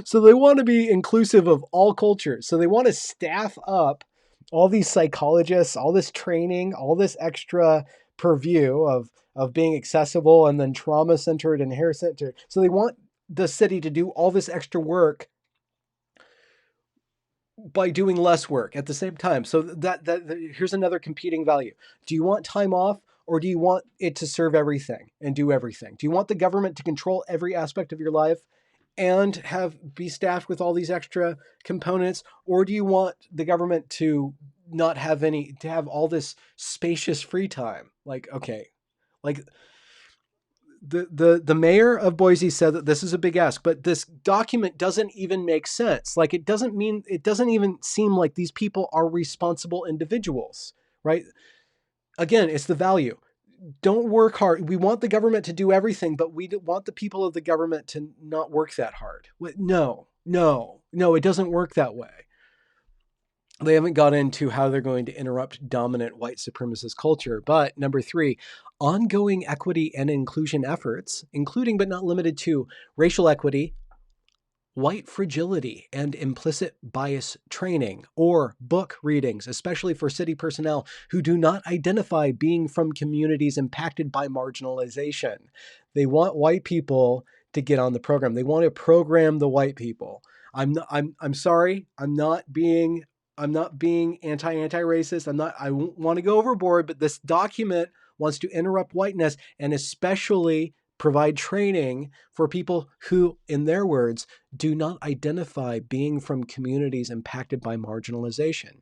So they want to be inclusive of all cultures. So they want to staff up all these psychologists, all this training, all this extra purview of being accessible and then trauma centered and hair centered. So they want the city to do all this extra work by doing less work at the same time. So here's another competing value. Do you want time off, or do you want it to serve everything and do everything? Do you want the government to control every aspect of your life and be staffed with all these extra components, or do you want the government to not have any, to have all this spacious free time? Like, okay, like the mayor of Boise said that this is a big ask, but this document doesn't even make sense. Like, it doesn't even seem like these people are responsible individuals, right? Again, it's the value. Don't work hard. We want the government to do everything, but we want the people of the government to not work that hard. No, it doesn't work that way. They haven't got into how they're going to interrupt dominant white supremacist culture. But number 3, ongoing equity and inclusion efforts, including but not limited to racial equity, white fragility, and implicit bias training, or book readings, especially for city personnel who do not identify being from communities impacted by marginalization. They want white people to get on the program. They want to program the white people. I'm sorry. I'm not being anti-racist. I won't want to go overboard, but this document wants to interrupt whiteness and especially provide training for people who, in their words, do not identify being from communities impacted by marginalization.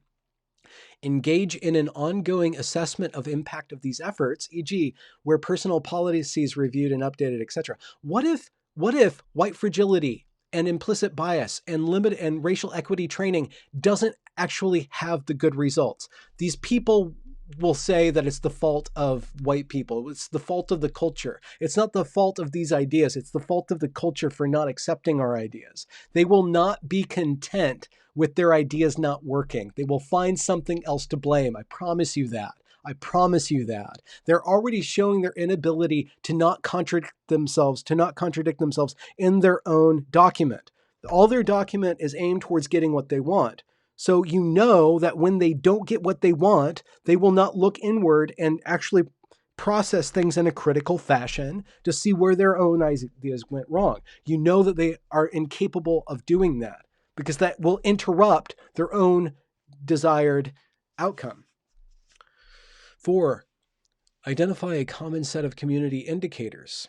Engage in an ongoing assessment of impact of these efforts, e.g., where personal policies reviewed and updated, etc. What if white fragility and implicit bias and limit and racial equity training doesn't actually have the good results? These people will say that it's the fault of white people. It's the fault of the culture. It's not the fault of these ideas. It's the fault of the culture for not accepting our ideas. They will not be content with their ideas not working. They will find something else to blame. I promise you that. I promise you that. They're already showing their inability to not contradict themselves in their own document. All their document is aimed towards getting what they want. So you know that when they don't get what they want, they will not look inward and actually process things in a critical fashion to see where their own ideas went wrong. You know that they are incapable of doing that because that will interrupt their own desired outcome. 4, identify a common set of community indicators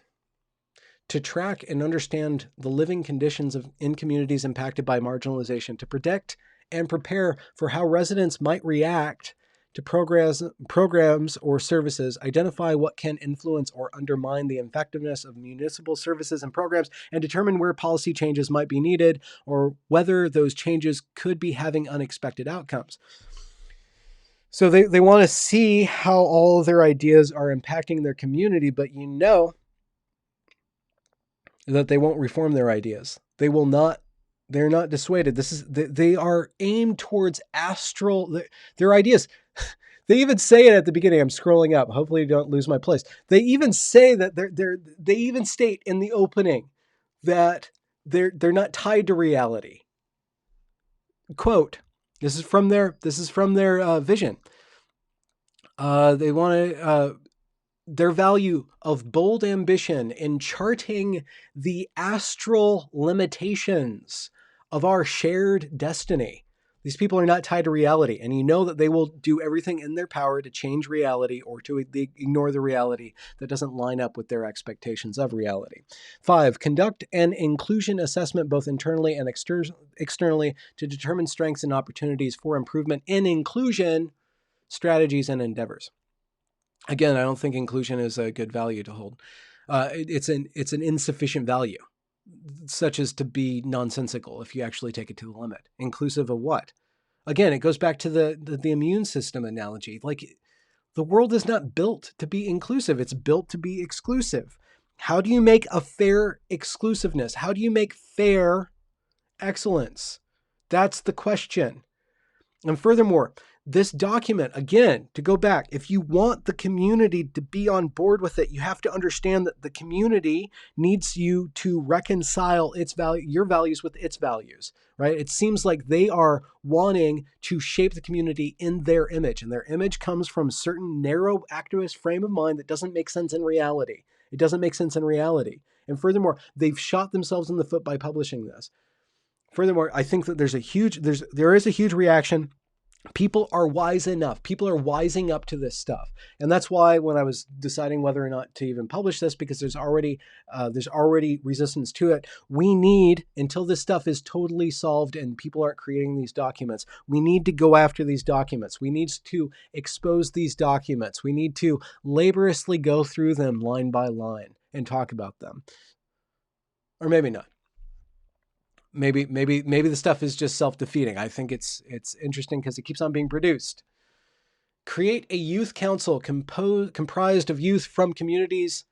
to track and understand the living conditions in communities impacted by marginalization, to predict and prepare for how residents might react to programs or services, identify what can influence or undermine the effectiveness of municipal services and programs, and determine where policy changes might be needed or whether those changes could be having unexpected outcomes. So they want to see how all of their ideas are impacting their community, but you know that they won't reform their ideas. They're not dissuaded. They are aimed towards their ideas. They even say it at the beginning. I'm scrolling up. Hopefully you don't lose my place. They even say that they even state in the opening that they're not tied to reality. Quote, this is from their vision. They want to their value of bold ambition in charting the astral limitations of our shared destiny. These people are not tied to reality, and you know that they will do everything in their power to change reality or to ignore the reality that doesn't line up with their expectations of reality. 5, conduct an inclusion assessment both internally and externally to determine strengths and opportunities for improvement in inclusion strategies and endeavors. Again, I don't think inclusion is a good value to hold. It's an insufficient value, such as to be nonsensical if you actually take it to the limit. Inclusive of what? Again, it goes back to the immune system analogy. Like, the world is not built to be inclusive. It's built to be exclusive. How do you make a fair exclusiveness? How do you make fair excellence? That's the question. And furthermore, this document, again, to go back, if you want the community to be on board with it, you have to understand that the community needs you to reconcile your values with its values, right? It seems like they are wanting to shape the community in their image, and their image comes from a certain narrow activist frame of mind that doesn't make sense in reality. It doesn't make sense in reality. And furthermore, they've shot themselves in the foot by publishing this. Furthermore, I think that there is a huge reaction. People are wise enough. People are wising up to this stuff, and that's why when I was deciding whether or not to even publish this, because there's already resistance to it. We need, until this stuff is totally solved and people aren't creating these documents, we need to go after these documents. We need to expose these documents. We need to laboriously go through them line by line and talk about them, or maybe not. Maybe the stuff is just self-defeating. I think it's interesting because it keeps on being produced. Create a youth council comprised of youth from communities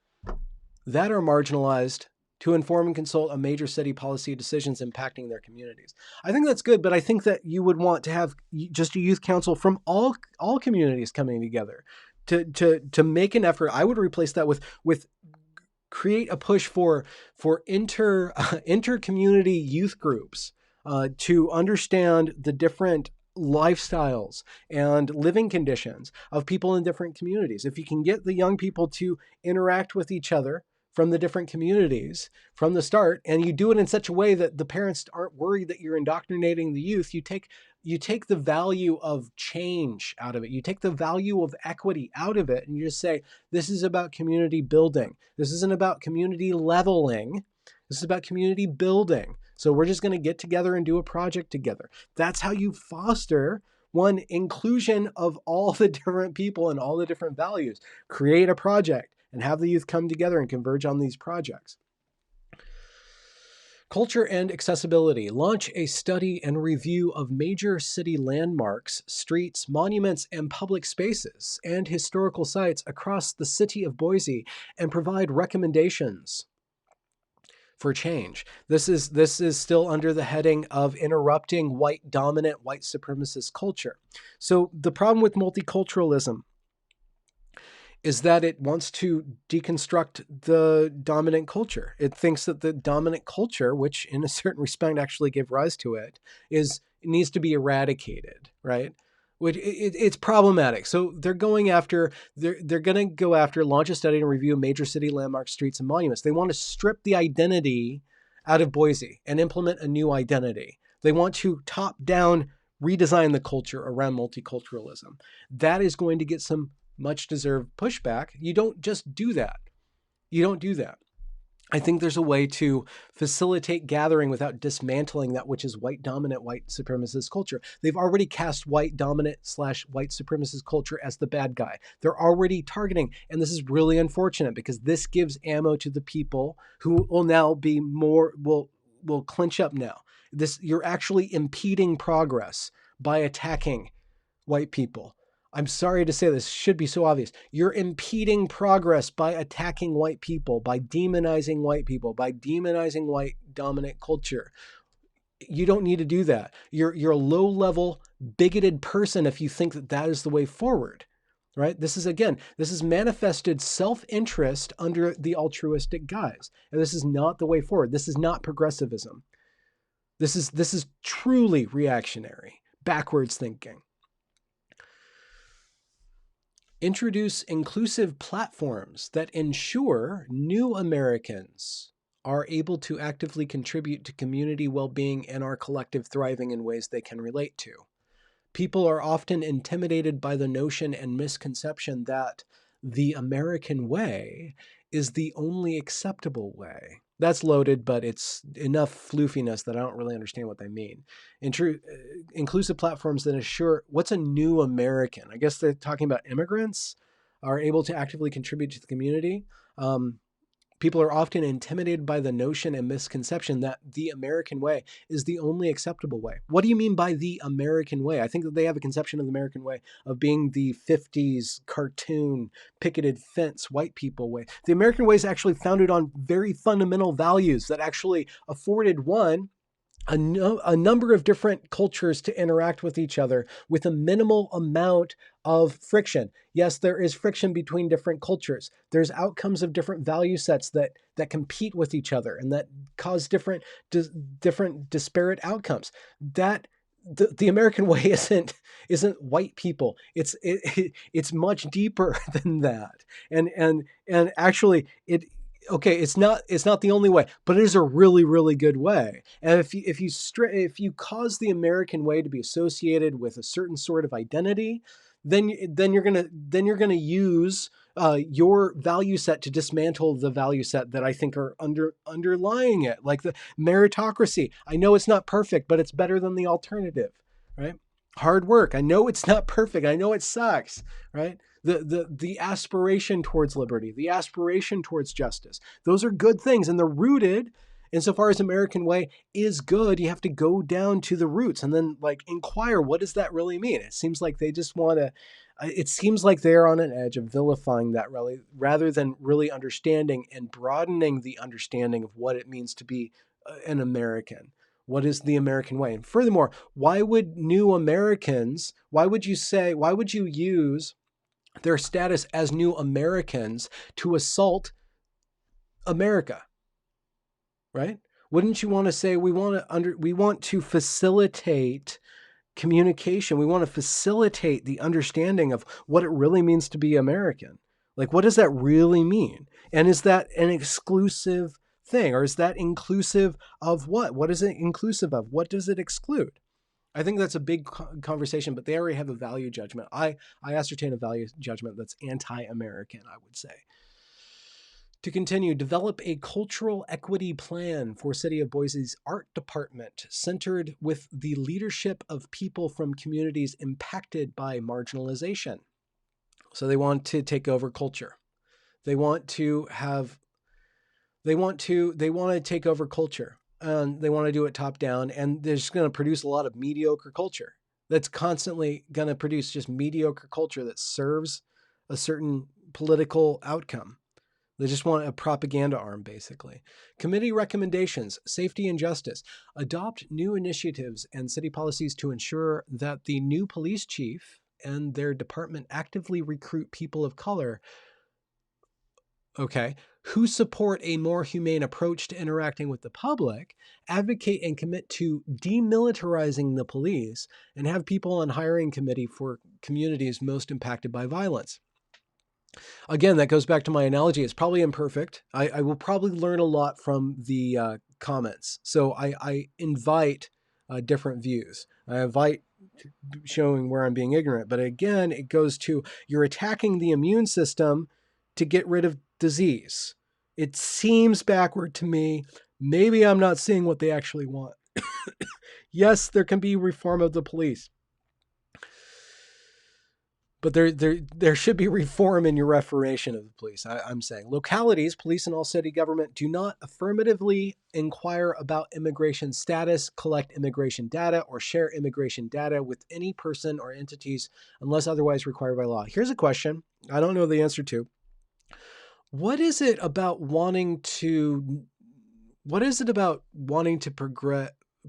that are marginalized to inform and consult on major city policy decisions impacting their communities. I think that's good, but I think that you would want to have just a youth council from all communities coming together to make an effort. I would replace that with create a push for inter-community youth groups to understand the different lifestyles and living conditions of people in different communities. If you can get the young people to interact with each other from the different communities from the start, and you do it in such a way that the parents aren't worried that you're indoctrinating the youth, you take the value of change out of it. You take the value of equity out of it, and you just say, this is about community building. This isn't about community leveling. This is about community building. So we're just going to get together and do a project together. That's how you foster one inclusion of all the different people and all the different values. Create a project and have the youth come together and converge on these projects. Culture and accessibility. Launch a study and review of major city landmarks, streets, monuments, and public spaces and historical sites across the city of Boise and provide recommendations for change. This is still under the heading of interrupting dominant white supremacist culture. So the problem with multiculturalism is that it wants to deconstruct the dominant culture. It thinks that the dominant culture, which in a certain respect actually gave rise to it, needs to be eradicated, right? It's problematic. So they're going after, they're going to go after, launch a study and review major city landmarks, streets, and monuments. They want to strip the identity out of Boise and implement a new identity. They want to top down redesign the culture around multiculturalism. That is going to get some much deserved pushback. You don't just do that. You don't do that. I think there's a way to facilitate gathering without dismantling that which is white dominant, white supremacist culture. They've already cast white dominant / white supremacist culture as the bad guy. They're already targeting, and this is really unfortunate because this gives ammo to the people who will now be more, will clinch up now. You're actually impeding progress by attacking white people. I'm sorry to say this, should be so obvious. You're impeding progress by attacking white people, by demonizing white people, by demonizing white dominant culture. You don't need to do that. You're a low-level, bigoted person if you think that that is the way forward, right? This is manifested self-interest under the altruistic guise. And this is not the way forward. This is not progressivism. This is truly reactionary, backwards thinking. Introduce inclusive platforms that ensure new Americans are able to actively contribute to community well-being and are collective thriving in ways they can relate to. People are often intimidated by the notion and misconception that the American way is the only acceptable way. That's loaded, but it's enough floofiness that I don't really understand what they mean. Inclusive platforms that assure, what's a new American? I guess they're talking about immigrants are able to actively contribute to the community. People are often intimidated by the notion and misconception that the American way is the only acceptable way. What do you mean by the American way? I think that they have a conception of the American way of being the 50s cartoon, picketed fence, white people way. The American way is actually founded on very fundamental values that actually afforded, one, a number of different cultures to interact with each other with a minimal amount of friction. Yes, there is friction between different cultures. There's outcomes of different value sets that compete with each other and that cause different disparate outcomes. That the American way isn't white people. It's much deeper than that. And actually it okay, it's not the only way, but it is a really really good way. And if you cause the American way to be associated with a certain sort of identity, then you're gonna use your value set to dismantle the value set that I think are underlying it, like the meritocracy. I know it's not perfect, but it's better than the alternative, right? Hard work. I know it's not perfect. I know it sucks, right? The aspiration towards liberty, the aspiration towards justice. Those are good things, and they're rooted. Insofar as American way is good, you have to go down to the roots and then like inquire, what does that really mean? It seems like they just want to. It seems like they're on an edge of vilifying that really, rather than really understanding and broadening the understanding of what it means to be an American. What is the American way? And furthermore, why would new Americans? Why would you use their status as new Americans to assault America, right? Wouldn't you want to say we want to facilitate communication. We want to facilitate the understanding of what it really means to be American. Like, what does that really mean? And is that an exclusive thing, or is that inclusive of what? What is it inclusive of? What does it exclude? I think that's a big conversation, but they already have a value judgment. I ascertain a value judgment that's anti-American, I would say. To continue, develop a cultural equity plan for City of Boise's art department centered with the leadership of people from communities impacted by marginalization. So they want to take over culture. They want to take over culture, and they want to do it top down, and they're just going to produce a lot of mediocre culture. That's constantly going to produce just mediocre culture that serves a certain political outcome. They just want a propaganda arm, basically. Committee recommendations, safety and justice. Adopt new initiatives and city policies to ensure that the new police chief and their department actively recruit people of color, who support a more humane approach to interacting with the public, advocate and commit to demilitarizing the police, and have people on hiring committee for communities most impacted by violence. Again, that goes back to my analogy. It's probably imperfect. I will probably learn a lot from the comments. So I invite different views. I invite showing where I'm being ignorant. But again, it goes to, you're attacking the immune system to get rid of disease. It seems backward to me. Maybe I'm not seeing what they actually want. Yes, there can be reform of the police. But there should be reform in your reformation of the police. I'm saying localities, police, and all city government do not affirmatively inquire about immigration status, collect immigration data, or share immigration data with any person or entities unless otherwise required by law. Here's a question I don't know the answer to. What is it about wanting to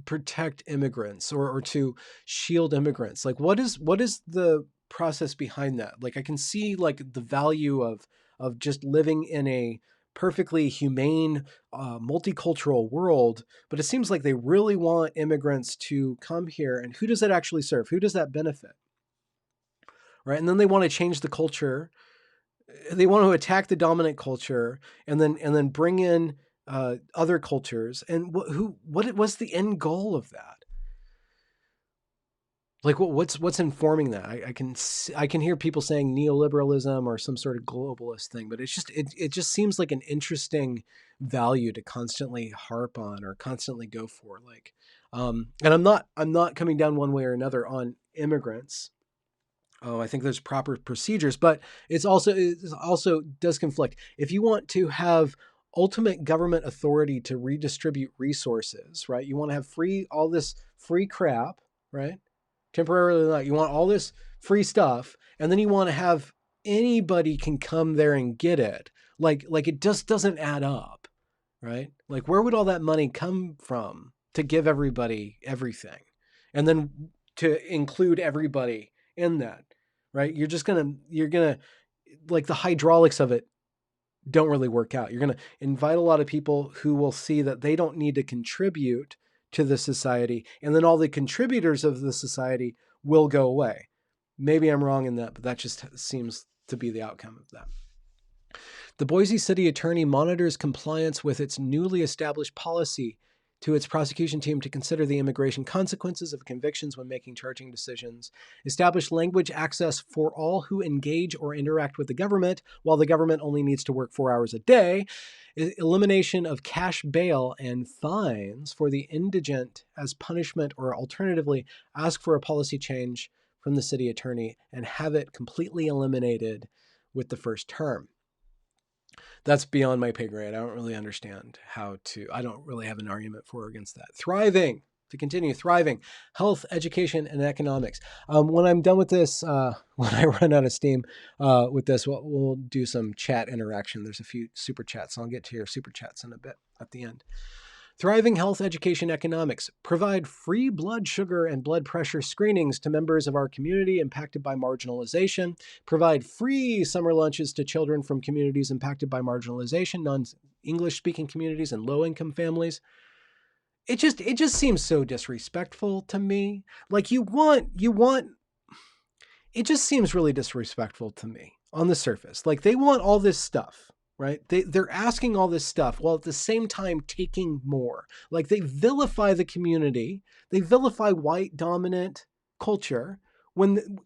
protect immigrants or to shield immigrants? Like, what is the process behind that? Like, I can see like the value of just living in a perfectly humane, multicultural world, but it seems like they really want immigrants to come here. And who does that actually serve? Who does that benefit? Right. And then they want to change the culture. They want to attack the dominant culture and then bring in other cultures. And what was the end goal of that? Like what's informing that? I can hear people saying neoliberalism or some sort of globalist thing, but it just seems like an interesting value to constantly harp on or constantly go for. Like, and I'm not coming down one way or another on immigrants. Oh, I think there's proper procedures, but it also does conflict. If you want to have ultimate government authority to redistribute resources, right? You want to have all this free crap, right? Temporarily, not. You want all this free stuff, and then you want to have anybody can come there and get it. Like it just doesn't add up, right? Like, where would all that money come from? to give everybody everything, and then to include everybody in that, right? You're gonna like the hydraulics of it don't really work out. You're going to invite a lot of people who will see that they don't need to contribute to the society, and then all the contributors of the society will go away. Maybe I'm wrong in that, but that just seems to be the outcome of that. The Boise City Attorney monitors compliance with its newly established policy to its prosecution team to consider the immigration consequences of convictions when making charging decisions, establish language access for all who engage or interact with the government, while the government only needs to work 4 hours a day, elimination of cash bail and fines for the indigent as punishment, or alternatively, ask for a policy change from the city attorney and have it completely eliminated with the first term. That's beyond my pay grade. I don't really understand I don't really have an argument for or against that. Thriving, to continue, thriving, health, education, and economics. When I'm done with this, when I run out of steam with this, we'll do some chat interaction. There's a few super chats. I'll get to your super chats in a bit at the end. Thriving health, education, economics. Provide free blood sugar and blood pressure screenings to members of our community impacted by marginalization. Provide free summer lunches to children from communities impacted by marginalization, non-English speaking communities, and low-income families. It just seems so disrespectful to me. Like it just seems really disrespectful to me on the surface. Like they want all this stuff. Right? They're asking all this stuff while at the same time taking more. Like they vilify the community. They vilify white dominant culture when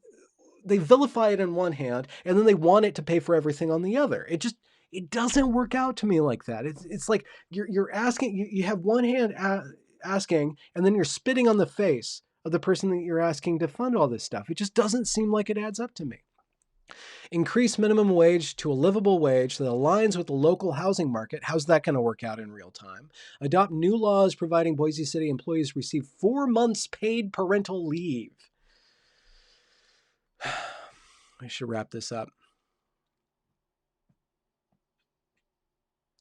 they vilify it in one hand, and then they want it to pay for everything on the other. It doesn't work out to me like that. It's like you're asking, you have one hand asking, and then you're spitting on the face of the person that you're asking to fund all this stuff. It just doesn't seem like it adds up to me. Increase minimum wage to a livable wage that aligns with the local housing market. How's that going to work out in real time? Adopt new laws providing Boise City employees receive 4 months paid parental leave. I should wrap this up.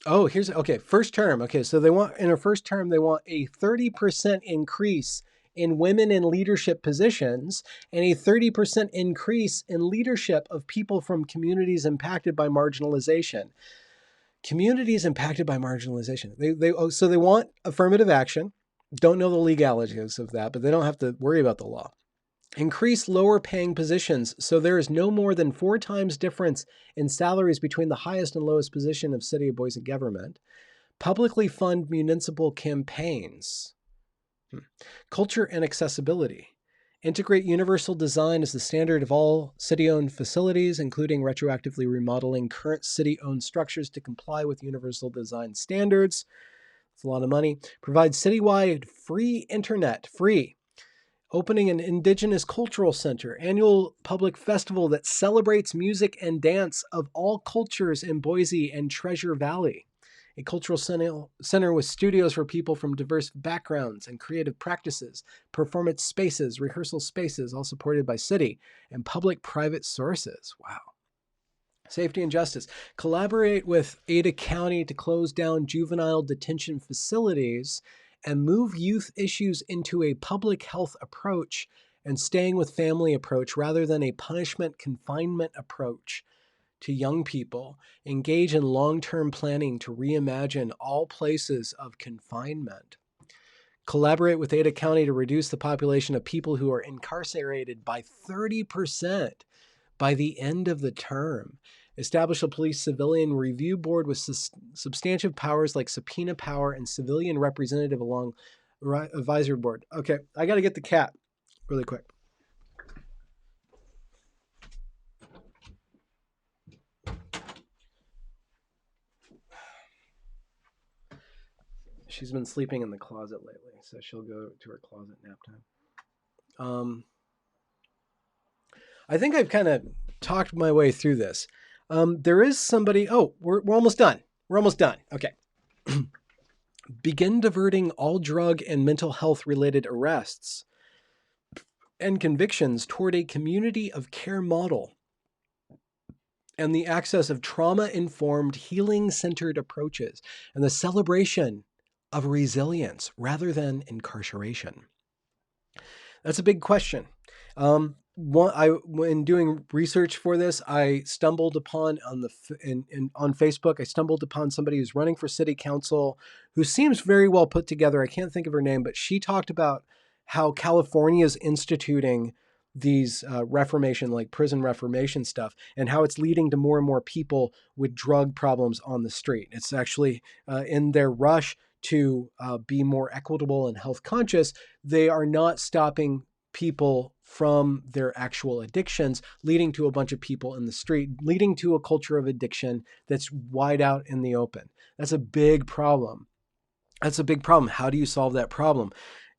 Oh, first term. Okay, so in her first term, they want a 30% increase in women in leadership positions and a 30% increase in leadership of people from communities impacted by marginalization. Communities impacted by marginalization. They want affirmative action. Don't know the legalities of that, but they don't have to worry about the law. Increase lower paying positions so there is no more than 4 times difference in salaries between the highest and lowest position of City of Boise government. Publicly fund municipal campaigns. Culture and accessibility. Integrate universal design as the standard of all city-owned facilities, including retroactively remodeling current city-owned structures to comply with universal design standards. It's a lot of money. Provide citywide free internet. Free. Opening an Indigenous Cultural Center, annual public festival that celebrates music and dance of all cultures in Boise and Treasure Valley. A cultural center with studios for people from diverse backgrounds and creative practices, performance spaces, rehearsal spaces, all supported by city and public-private sources. Wow. Safety and justice. Collaborate with Ada County to close down juvenile detention facilities and move youth issues into a public health approach and staying with family approach rather than a punishment confinement approach to young people. Engage in long-term planning to reimagine all places of confinement. Collaborate with Ada County to reduce the population of people who are incarcerated by 30% by the end of the term. Establish a police civilian review board with substantive powers like subpoena power and civilian representative along advisory board. Okay, I got to get the cat really quick. She's been sleeping in the closet lately, so she'll go to her closet nap time. I think I've kind of talked my way through this. There is somebody. Oh, we're almost done. We're almost done. Okay. Begin diverting all drug and mental health related arrests and convictions toward a community of care model and the access of trauma-informed, healing-centered approaches and the celebration of resilience rather than incarceration? That's a big question. When doing research for this, I stumbled upon on Facebook. I stumbled upon somebody who's running for city council, who seems very well put together. I can't think of her name, but she talked about how California is instituting these reformation, like prison reformation stuff, and how it's leading to more and more people with drug problems on the street. It's actually in their rush to be more equitable and health conscious, they are not stopping people from their actual addictions, leading to a bunch of people in the street, leading to a culture of addiction that's wide out in the open. That's a big problem. That's a big problem. How do you solve that problem?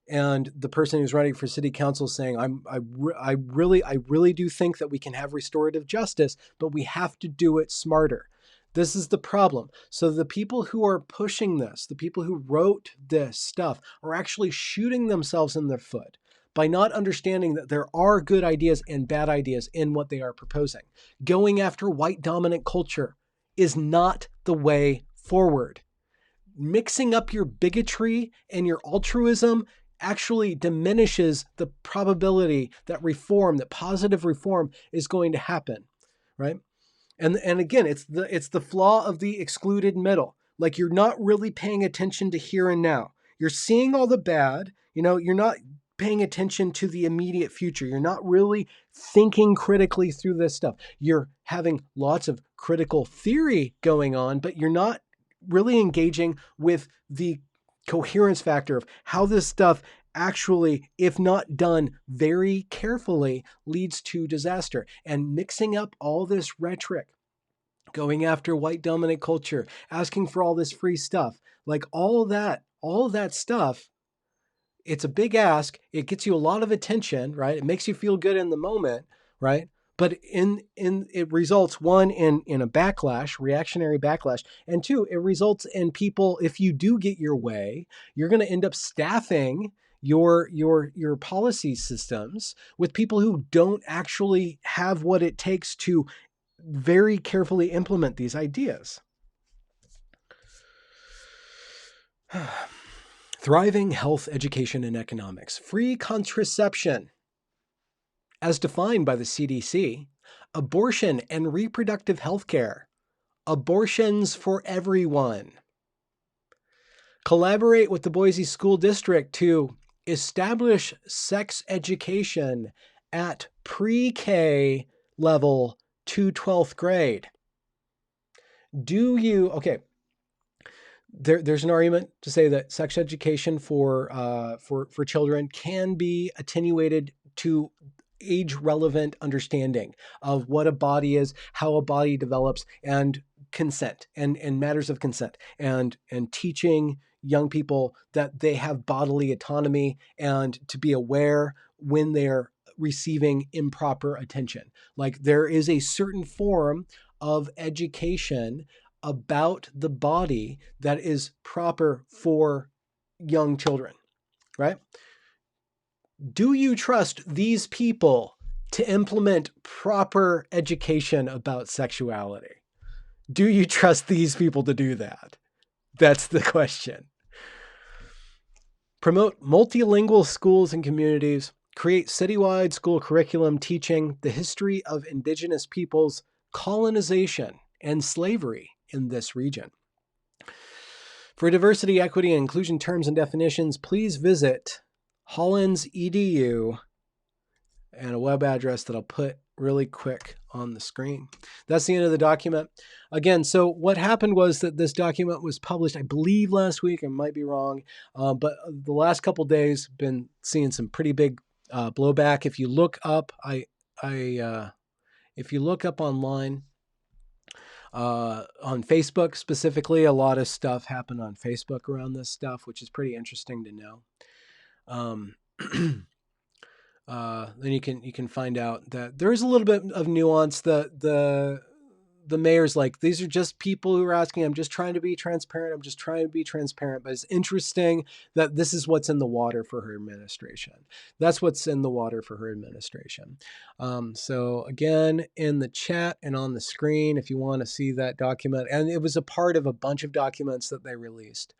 And the person who's running for city council is saying, I really do think that we can have restorative justice, but we have to do it smarter. This is the problem. So the people who are pushing this, the people who wrote this stuff, are actually shooting themselves in the foot by not understanding that there are good ideas and bad ideas in what they are proposing. Going after white dominant culture is not the way forward. Mixing up your bigotry and your altruism actually diminishes the probability that positive reform is going to happen, right? And again, it's the flaw of the excluded middle. Like, you're not really paying attention to here and now. You're seeing all the bad, you're not paying attention to the immediate future. You're not really thinking critically through this stuff. You're having lots of critical theory going on, but you're not really engaging with the coherence factor of how this stuff actually, if not done very carefully, leads to disaster. And mixing up all this rhetoric, going after white dominant culture, asking for all this free stuff, like all of that stuff, it's a big ask. It gets you a lot of attention, right? It makes you feel good in the moment, right? But in it results, one, in a backlash, reactionary backlash, and two, it results in people, if you do get your way, you're going to end up staffing your policy systems with people who don't actually have what it takes to very carefully implement these ideas. Thriving health, education, and economics. Free contraception, as defined by the CDC. Abortion and reproductive health care. Abortions for everyone. Collaborate with the Boise School District to establish sex education at pre-K level to 12th grade. There's an argument to say that sex education for children can be attenuated to age-relevant understanding of what a body is, how a body develops, and consent and matters of consent, and teaching young people that they have bodily autonomy and to be aware when they're receiving improper attention. Like, there is a certain form of education about the body that is proper for young children, right? Do you trust these people to implement proper education about sexuality? Do you trust these people to do that? That's the question. Promote multilingual schools and communities. Create citywide school curriculum teaching the history of indigenous peoples, colonization, and slavery in this region. For diversity, equity, and inclusion terms and definitions, please visit Hollins EDU and a web address that I'll put really quick on the screen. That's the end of the document. Again, so what happened was that this document was published, I believe, last week. I might be wrong, but the last couple of days, been seeing some pretty big blowback. If you look up, if you look up online, on Facebook specifically, a lot of stuff happened on Facebook around this stuff, which is pretty interesting to know. Then you can find out that there is a little bit of nuance. The mayor's like, these are just people who are asking. I'm just trying to be transparent. I'm just trying to be transparent. But it's interesting that this is what's in the water for her administration. That's what's in the water for her administration. So again, in the chat and on the screen, if you want to see that document, and it was a part of a bunch of documents that they released.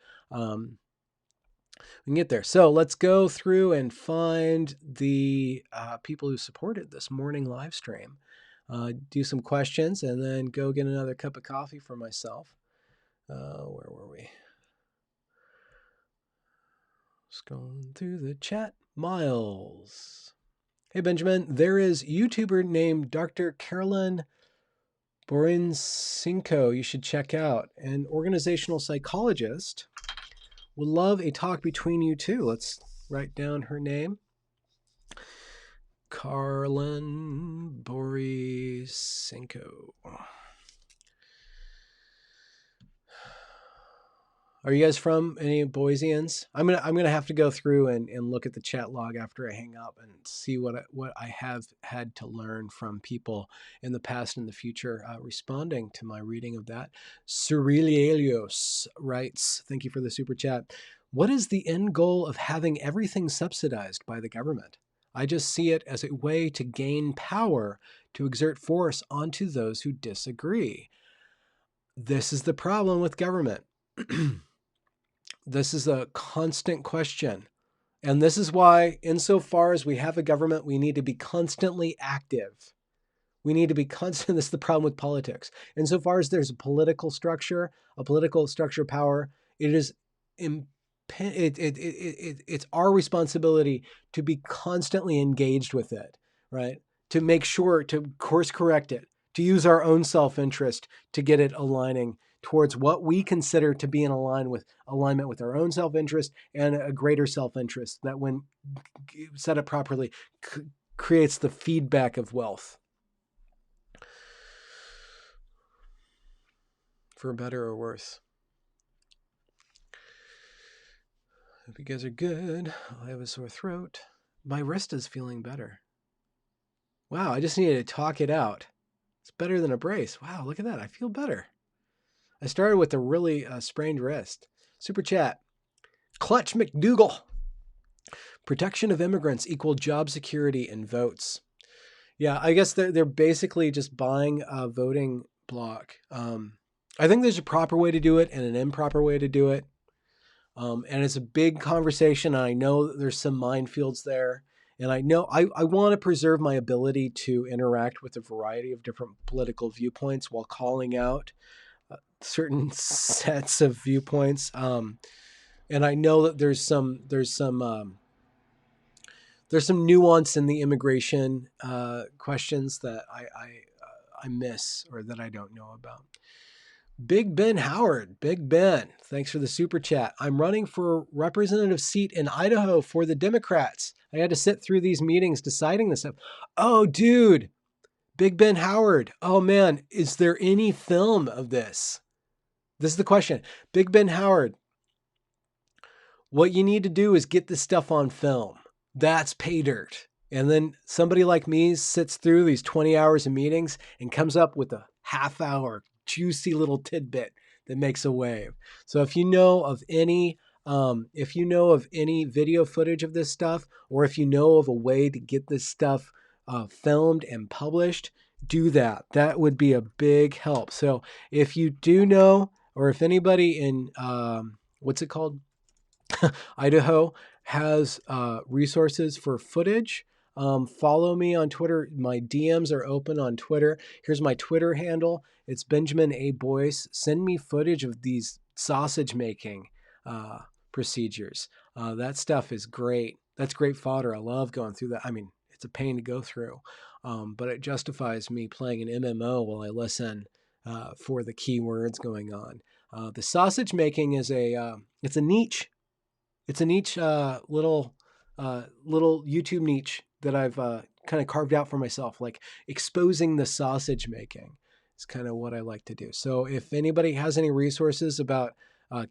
We can get there. So let's go through and find the people who supported this morning live stream. Do some questions and then go get another cup of coffee for myself. Where were we? Scrolling through the chat. Miles. Hey, Benjamin. There is YouTuber named Dr. Carolyn Borinsinko you should check out. An organizational psychologist. Would love a talk between you two. Let's write down her name. Carolyn Borisenko. Are you guys from any Boiseans? I'm gonna have to go through and look at the chat log after I hang up and see what I have had to learn from people in the past and the future responding to my reading of that. Cyrilielios writes, thank you for the super chat. What is the end goal of having everything subsidized by the government? I just see it as a way to gain power to exert force onto those who disagree. This is the problem with government. This is a constant question. And this is why, insofar as we have a government, we need to be constantly active. We need to be constant. This is the problem with politics. Insofar as there's a political structure of power, it is it's our responsibility to be constantly engaged with it, right? To make sure to course correct it, to use our own self-interest to get it aligning towards what we consider to be in alignment with our own self-interest and a greater self-interest that, when set up properly, creates the feedback of wealth. For better or worse. Hope you guys are good. I have a sore throat. My wrist is feeling better. Wow, I just needed to talk it out. It's better than a brace. Wow, look at that. I feel better. I started with a really sprained wrist. Super chat. Clutch McDougal. Protection of immigrants equal job security and votes. Yeah, I guess they're basically just buying a voting block. I think there's a proper way to do it and an improper way to do it. And it's a big conversation. And I know that there's some minefields there. And I know I want to preserve my ability to interact with a variety of different political viewpoints while calling out certain sets of viewpoints. And I know that there's some nuance in the immigration questions that I miss or that I don't know about. Big Ben Howard, Big Ben, thanks for the super chat. I'm running for representative seat in Idaho for the Democrats. I had to sit through these meetings deciding this stuff. Oh, dude, Big Ben Howard. Oh, man, is there any film of this? This is the question. Big Ben Howard, what you need to do is get this stuff on film. That's pay dirt. And then somebody like me sits through these 20 hours of meetings and comes up with a half-hour juicy little tidbit that makes a wave. So if you know of any video footage of this stuff, or if you know of a way to get this stuff filmed and published, do that. That would be a big help. So if you do know, or if anybody in what's it called? Idaho has resources for footage. Follow me on Twitter. My DMs are open on Twitter. Here's my Twitter handle. It's Benjamin A. Boyce. Send me footage of these sausage making procedures. That stuff is great. That's great fodder. I love going through that. I mean, it's a pain to go through, but it justifies me playing an MMO while I listen for the key words going on. The sausage making is it's a niche. It's a niche little YouTube niche that I've kind of carved out for myself, like exposing the sausage making is kind of what I like to do. So if anybody has any resources about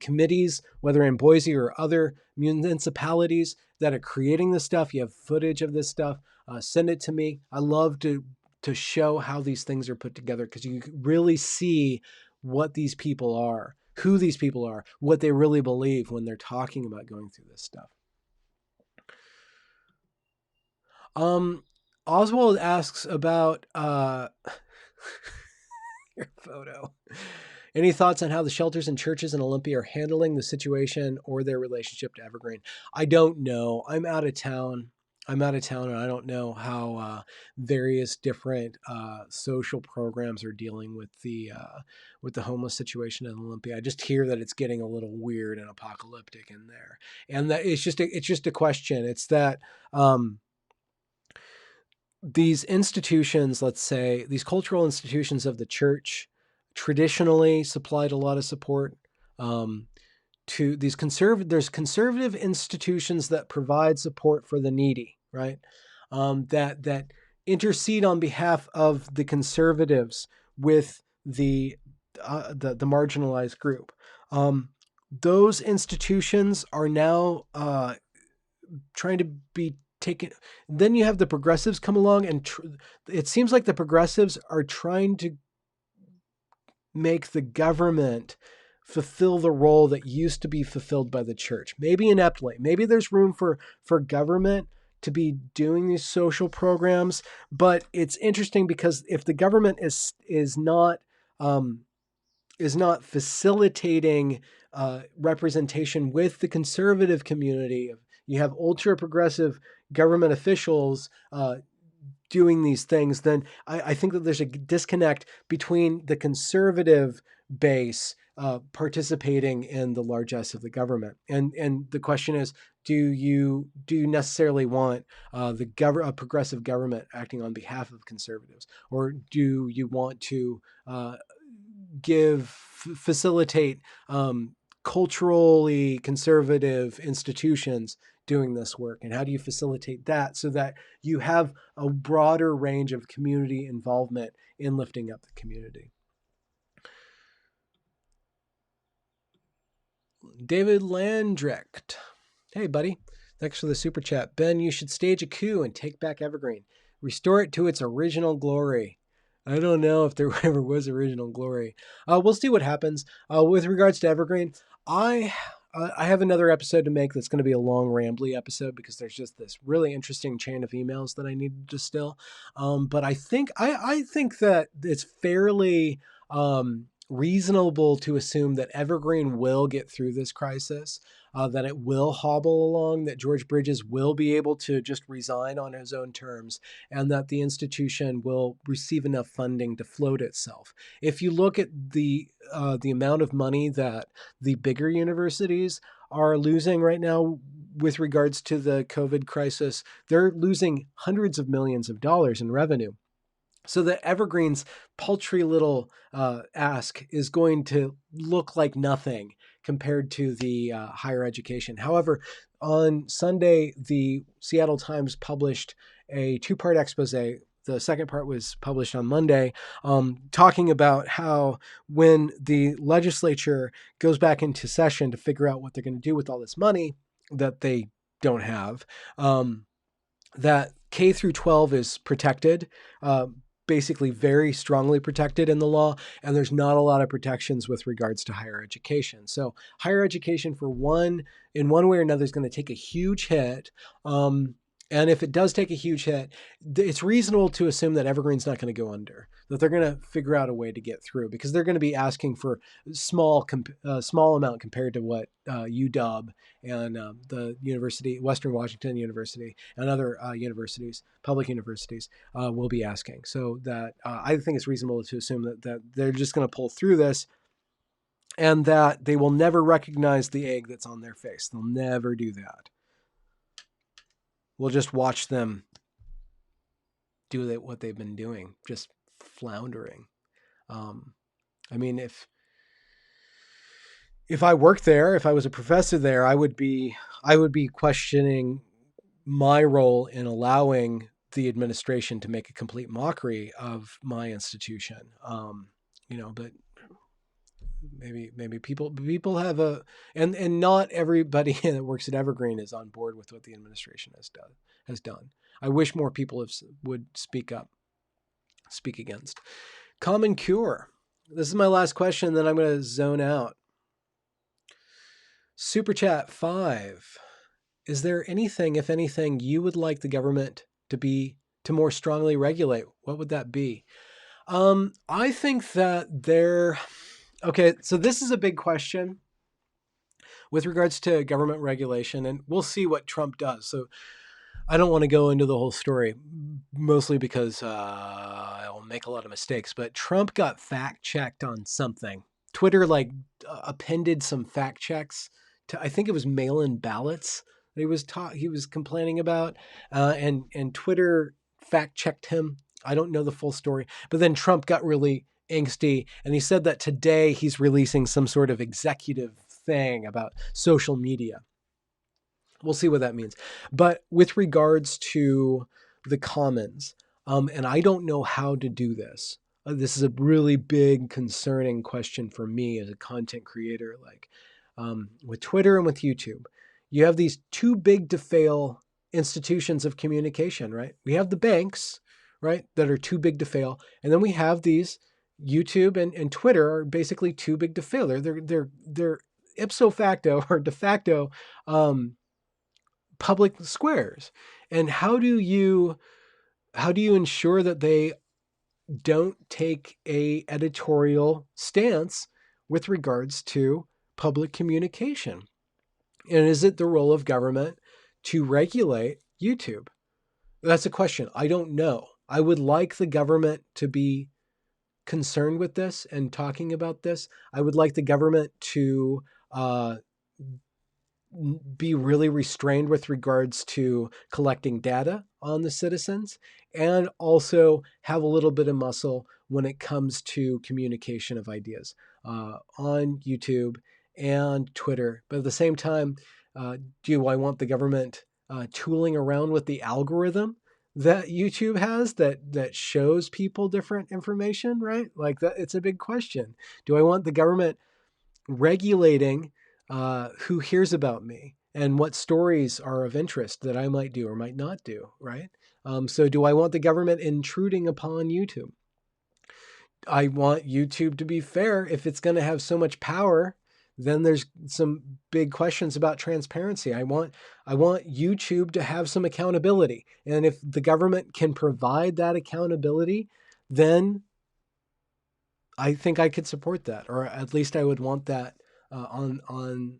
committees, whether in Boise or other municipalities that are creating this stuff, you have footage of this stuff, send it to me. I love to show how these things are put together, because you really see what these people are, who these people are, what they really believe when they're talking about going through this stuff. Oswald asks about your photo. Any thoughts on how the shelters and churches in Olympia are handling the situation or their relationship to Evergreen? I don't know. I'm out of town. And I don't know how various different social programs are dealing with the homeless situation in Olympia. I just hear that it's getting a little weird and apocalyptic in there, and that it's just a question. It's that these institutions, let's say these cultural institutions of the church, traditionally supplied a lot of support um, to these there's conservative institutions that provide support for the needy, right? That intercede on behalf of the conservatives with the marginalized group. Those institutions are now trying to be taken. Then you have the progressives come along, and it seems like the progressives are trying to make the government fulfill the role that used to be fulfilled by the church. Maybe ineptly. Maybe there's room for government to be doing these social programs, but it's interesting because if the government is not facilitating representation with the conservative community, you have ultra progressive government officials doing these things, then I think that there's a disconnect between the conservative base participating in the largesse of the government. And the question is, do you necessarily want a progressive government acting on behalf of conservatives, or do you want to facilitate culturally conservative institutions doing this work? And how do you facilitate that so that you have a broader range of community involvement in lifting up the community? David Landrecht. Hey, buddy. Thanks for the super chat. Ben, you should stage a coup and take back Evergreen. Restore it to its original glory. I don't know if there ever was original glory. We'll see what happens. With regards to Evergreen, I have another episode to make that's going to be a long, rambly episode because there's just this really interesting chain of emails that I need to distill. But I think that it's fairly reasonable to assume that Evergreen will get through this crisis, that it will hobble along, that George Bridges will be able to just resign on his own terms, and that the institution will receive enough funding to float itself. If you look at the amount of money that the bigger universities are losing right now with regards to the COVID crisis, they're losing hundreds of millions of dollars in revenue. So that Evergreen's paltry little ask is going to look like nothing compared to the higher education. However, on Sunday, the Seattle Times published a two-part expose. The second part was published on Monday, talking about how when the legislature goes back into session to figure out what they're going to do with all this money that they don't have, that K through 12 is protected, basically very strongly protected in the law, and there's not a lot of protections with regards to higher education. So higher education, in one way or another, is going to take a huge hit. And if it does take a huge hit, it's reasonable to assume that Evergreen's not going to go under, that they're going to figure out a way to get through, because they're going to be asking for small amount compared to what UW and the university, Western Washington University, and other universities, public universities, will be asking. So that I think it's reasonable to assume that they're just going to pull through this, and that they will never recognize the egg that's on their face. They'll never do that. We'll just watch them do what they've been doing, just floundering. I mean, if I worked there, if I was a professor there, I would be questioning my role in allowing the administration to make a complete mockery of my institution. But maybe people have and not everybody that works at Evergreen is on board with what the administration has done. I wish more people would speak against. Common Cure. This is my last question, then I'm going to zone out. Super Chat 5. Is there anything, if anything, you would like the government to more strongly regulate? What would that be? I think that Okay, so this is a big question with regards to government regulation, and we'll see what Trump does. So I don't want to go into the whole story, mostly because I'll make a lot of mistakes. But Trump got fact checked on something. Twitter appended some fact checks to, I think it was mail-in ballots that he was complaining about, and Twitter fact checked him. I don't know the full story, but then Trump got really angsty, and he said that today he's releasing some sort of executive thing about social media. We'll see what that means. But with regards to the commons, and I don't know how to do this. This is a really big, concerning question for me as a content creator. Like with Twitter and with YouTube, you have these too big to fail institutions of communication, right? We have the banks, right, that are too big to fail, and then we have these YouTube and Twitter are basically too big to fail. They're ipso facto or de facto um, public squares. And how do you ensure that they don't take a editorial stance with regards to public communication? And is it the role of government to regulate YouTube? That's a question. I don't know. I would like the government to be concerned with this and talking about this. I would like the government to uh, be really restrained with regards to collecting data on the citizens and also have a little bit of muscle when it comes to communication of ideas on YouTube and Twitter. But at the same time, do I want the government tooling around with the algorithm that YouTube has that shows people different information, right? Like that, it's a big question. Do I want the government regulating who hears about me and what stories are of interest that I might do or might not do, right? So, do I want the government intruding upon YouTube? I want YouTube to be fair. If it's going to have so much power, then there's some big questions about transparency. I want YouTube to have some accountability, and if the government can provide that accountability, then I think I could support that, or at least I would want that on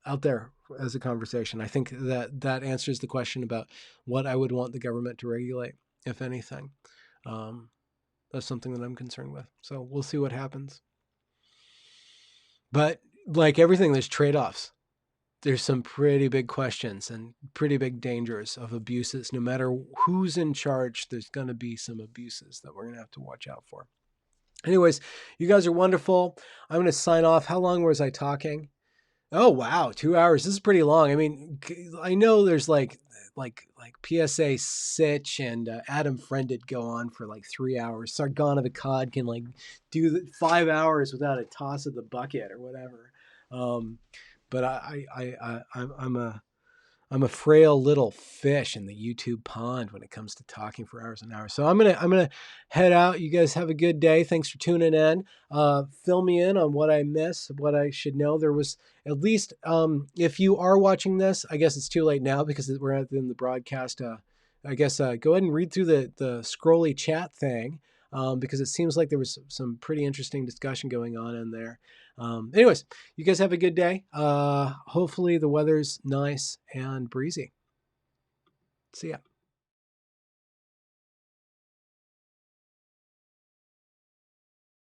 out there as a conversation. I think that answers the question about what I would want the government to regulate, if anything. Um, that's something that I'm concerned with. So we'll see what happens. But like everything, there's trade-offs. There's some pretty big questions and pretty big dangers of abuses. No matter who's in charge, there's going to be some abuses that we're going to have to watch out for. Anyways, you guys are wonderful. I'm going to sign off. How long was I talking? Oh wow, 2 hours. This is pretty long. I mean, I know there's like PSA Sitch and Adam Friend did go on for like 3 hours. Sargona the Cod can like do 5 hours without a toss of the bucket or whatever. Um, but I'm a frail little fish in the YouTube pond when it comes to talking for hours and hours. So I'm gonna head out. You guys have a good day. Thanks for tuning in. Fill me in on what I miss, what I should know. There was at least if you are watching this, I guess it's too late now because we're at the end of the broadcast. I guess go ahead and read through the scrolly chat thing because it seems like there was some pretty interesting discussion going on in there. Anyways, you guys have a good day. Hopefully the weather's nice and breezy. See ya.